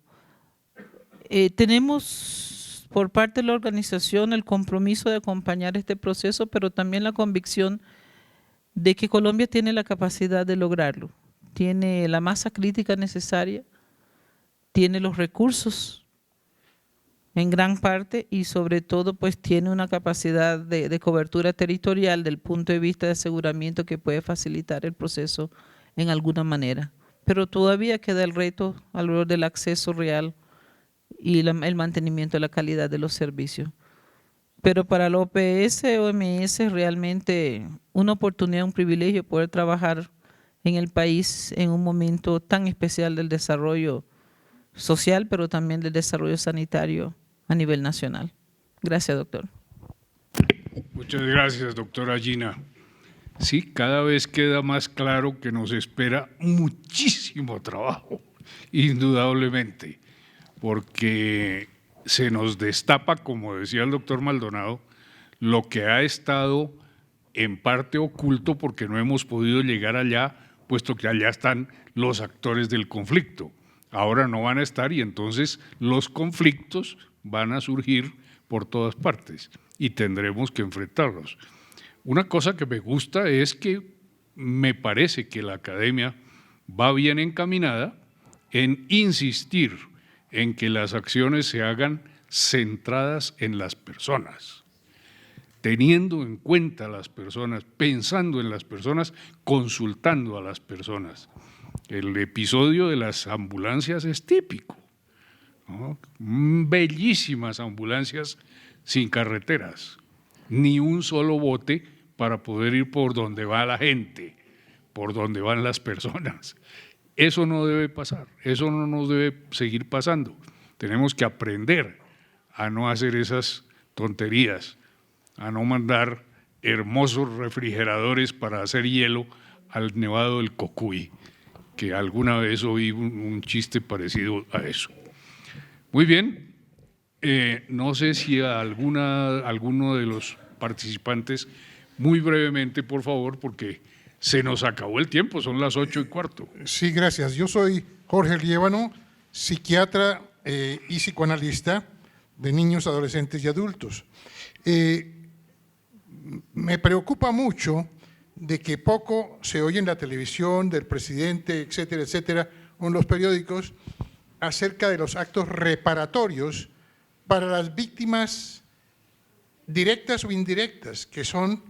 tenemos por parte de la organización el compromiso de acompañar este proceso, pero también la convicción de que Colombia tiene la capacidad de lograrlo. Tiene la masa crítica necesaria, tiene los recursos en gran parte y sobre todo pues tiene una capacidad de cobertura territorial del punto de vista de aseguramiento que puede facilitar el proceso en alguna manera. Pero todavía queda el reto alrededor del acceso real y el mantenimiento de la calidad de los servicios. Pero para la OPS, OMS, realmente una oportunidad, un privilegio poder trabajar en el país en un momento tan especial del desarrollo social, pero también del desarrollo sanitario a nivel nacional. Gracias, doctor. Muchas gracias, doctora Gina. Sí, cada vez queda más claro que nos espera muchísimo trabajo, indudablemente, porque se nos destapa, como decía el doctor Maldonado, lo que ha estado en parte oculto porque no hemos podido llegar allá, puesto que allá están los actores del conflicto. Ahora no van a estar y entonces los conflictos van a surgir por todas partes y tendremos que enfrentarlos. Una cosa que me gusta es que me parece que la academia va bien encaminada en insistir en que las acciones se hagan centradas en las personas, teniendo en cuenta a las personas, pensando en las personas, consultando a las personas. El episodio de las ambulancias es típico, ¿no? Bellísimas ambulancias sin carreteras, ni un solo bote para poder ir por donde va la gente, por donde van las personas. Eso no debe pasar, eso no nos debe seguir pasando. Tenemos que aprender a no hacer esas tonterías, a no mandar hermosos refrigeradores para hacer hielo al Nevado del Cocuy, que alguna vez oí un chiste parecido a eso. Muy bien, no sé si alguno de los participantes, muy brevemente, por favor, porque se nos acabó el tiempo, son las 8:15. Sí, gracias. Yo soy Jorge Liévano, psiquiatra y psicoanalista de niños, adolescentes y adultos. Me preocupa mucho de que poco se oye en la televisión del presidente, etcétera, etcétera, o en los periódicos, acerca de los actos reparatorios para las víctimas directas o indirectas, que son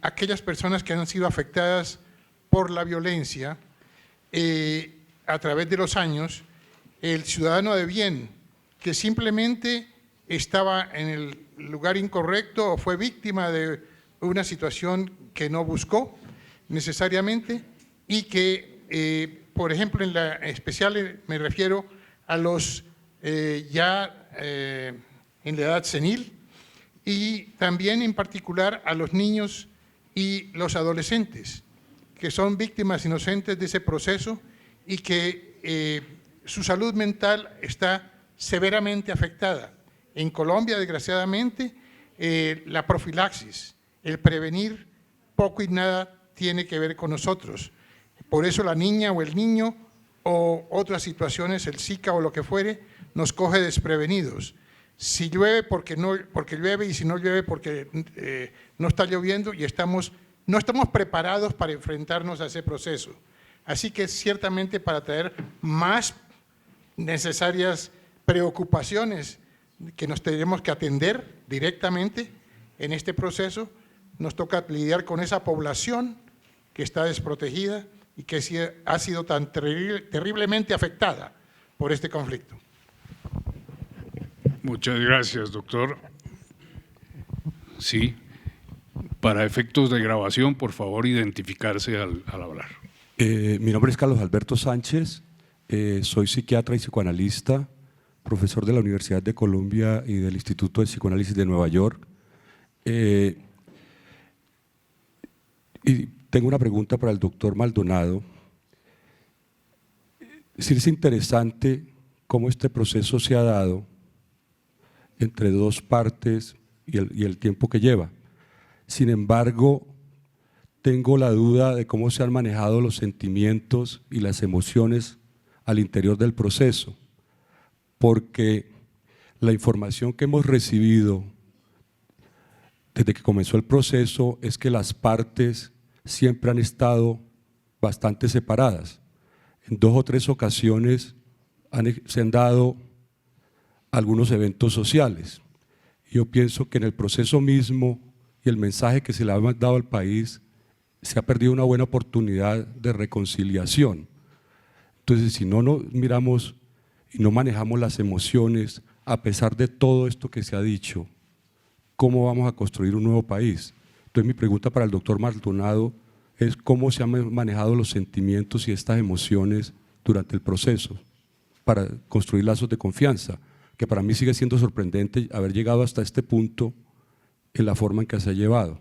aquellas personas que han sido afectadas por la violencia a través de los años, el ciudadano de bien, que simplemente estaba en el lugar incorrecto o fue víctima de una situación que no buscó necesariamente y que, por ejemplo, en la especial me refiero a los en la edad senil y también en particular a los niños y los adolescentes, que son víctimas inocentes de ese proceso y que su salud mental está severamente afectada. En Colombia, desgraciadamente, la profilaxis, el prevenir, poco y nada tiene que ver con nosotros. Por eso la niña o el niño o otras situaciones, el Zika o lo que fuere, nos coge desprevenidos. Si llueve porque llueve y si no llueve porque no está lloviendo y estamos no estamos preparados para enfrentarnos a ese proceso. Así que ciertamente para traer más necesarias preocupaciones que nos tenemos que atender directamente en este proceso, nos toca lidiar con esa población que está desprotegida y que ha sido tan terriblemente afectada por este conflicto. Muchas gracias, doctor. Sí, para efectos de grabación, por favor, identificarse al hablar. Mi nombre es Carlos Alberto Sánchez, soy psiquiatra y psicoanalista, profesor de la Universidad de Columbia y del Instituto de Psicoanálisis de Nueva York. Y tengo una pregunta para el doctor Maldonado. Sí, es interesante cómo este proceso se ha dado entre dos partes y el tiempo que lleva. Sin embargo, tengo la duda de cómo se han manejado los sentimientos y las emociones al interior del proceso, porque la información que hemos recibido desde que comenzó el proceso es que las partes siempre han estado bastante separadas. En 2 o 3 ocasiones se han dado algunos eventos sociales. Yo pienso que en el proceso mismo y el mensaje que se le ha dado al país se ha perdido una buena oportunidad de reconciliación. Entonces, si no nos miramos y no manejamos las emociones, a pesar de todo esto que se ha dicho, ¿cómo vamos a construir un nuevo país? Entonces, mi pregunta para el doctor Maldonado es cómo se han manejado los sentimientos y estas emociones durante el proceso para construir lazos de confianza, que para mí sigue siendo sorprendente haber llegado hasta este punto en la forma en que se ha llevado.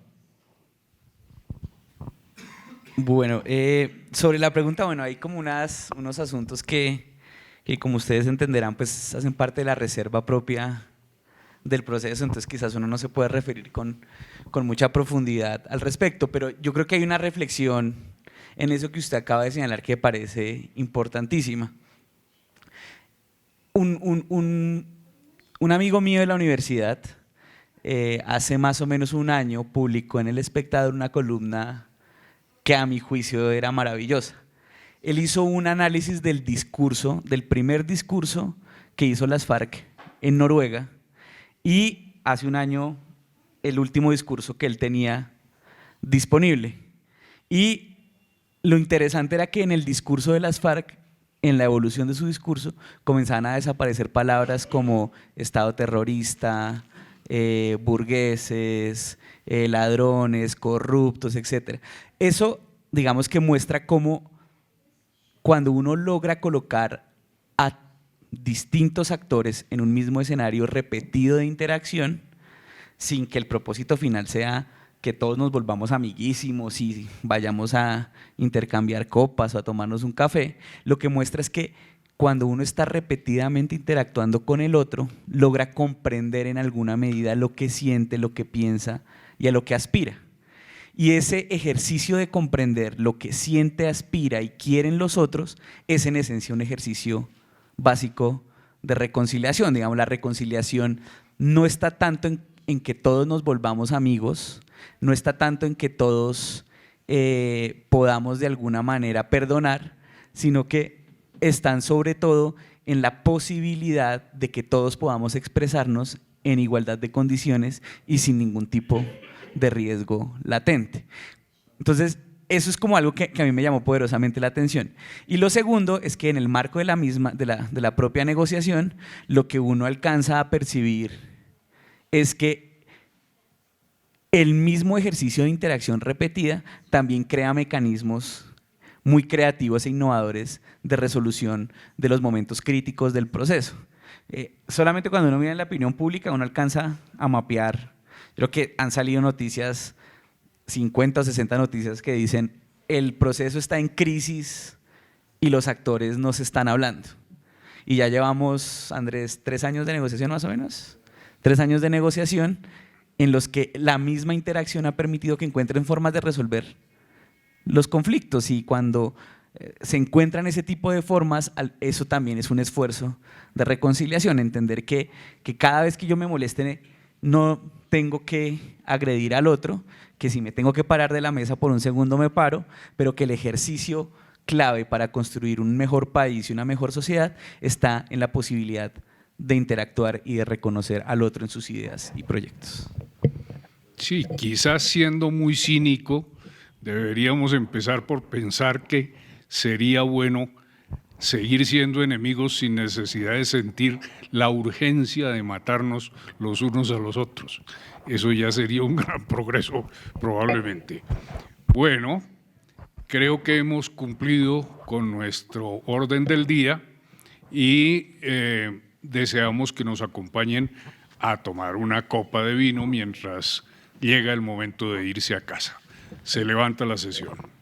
Bueno, sobre la pregunta, bueno, hay como unos asuntos que como ustedes entenderán, pues hacen parte de la reserva propia del proceso, entonces quizás uno no se puede referir con mucha profundidad al respecto, pero yo creo que hay una reflexión en eso que usted acaba de señalar que parece importantísima. Un amigo mío de la universidad hace más o menos un año publicó en El Espectador una columna que a mi juicio era maravillosa. Él hizo un análisis del discurso, del primer discurso que hizo las FARC en Noruega y hace un año el último discurso que él tenía disponible. Y lo interesante era que en el discurso de las FARC, en la evolución de su discurso, comenzaban a desaparecer palabras como Estado terrorista, burgueses, ladrones, corruptos, etc. Eso, digamos que muestra cómo cuando uno logra colocar a distintos actores en un mismo escenario repetido de interacción, sin que el propósito final sea que todos nos volvamos amiguísimos y vayamos a intercambiar copas o a tomarnos un café, lo que muestra es que cuando uno está repetidamente interactuando con el otro, logra comprender en alguna medida lo que siente, lo que piensa y a lo que aspira. Y ese ejercicio de comprender lo que siente, aspira y quieren los otros es en esencia un ejercicio básico de reconciliación. Digamos, la reconciliación no está tanto en que todos nos volvamos amigos, no está tanto en que todos podamos de alguna manera perdonar, sino que están sobre todo en la posibilidad de que todos podamos expresarnos en igualdad de condiciones y sin ningún tipo de riesgo latente. Entonces, eso es como algo que a mí me llamó poderosamente la atención. Y lo segundo es que en el marco de la propia negociación, lo que uno alcanza a percibir es que el mismo ejercicio de interacción repetida también crea mecanismos muy creativos e innovadores de resolución de los momentos críticos del proceso. Solamente cuando uno mira en la opinión pública uno alcanza a mapear. Creo que han salido noticias, 50 o 60 noticias que dicen el proceso está en crisis y los actores no se están hablando. Y ya llevamos, Andrés, 3 años de negociación más o menos, 3 años de negociación en los que la misma interacción ha permitido que encuentren formas de resolver los conflictos, y cuando se encuentran ese tipo de formas, eso también es un esfuerzo de reconciliación, entender que cada vez que yo me moleste, no tengo que agredir al otro, que si me tengo que parar de la mesa por un segundo me paro, pero que el ejercicio clave para construir un mejor país y una mejor sociedad está en la posibilidad de interactuar y de reconocer al otro en sus ideas y proyectos. Sí, quizás siendo muy cínico, deberíamos empezar por pensar que sería bueno seguir siendo enemigos sin necesidad de sentir la urgencia de matarnos los unos a los otros. Eso ya sería un gran progreso, probablemente. Bueno, creo que hemos cumplido con nuestro orden del día y deseamos que nos acompañen a tomar una copa de vino mientras llega el momento de irse a casa. Se levanta la sesión.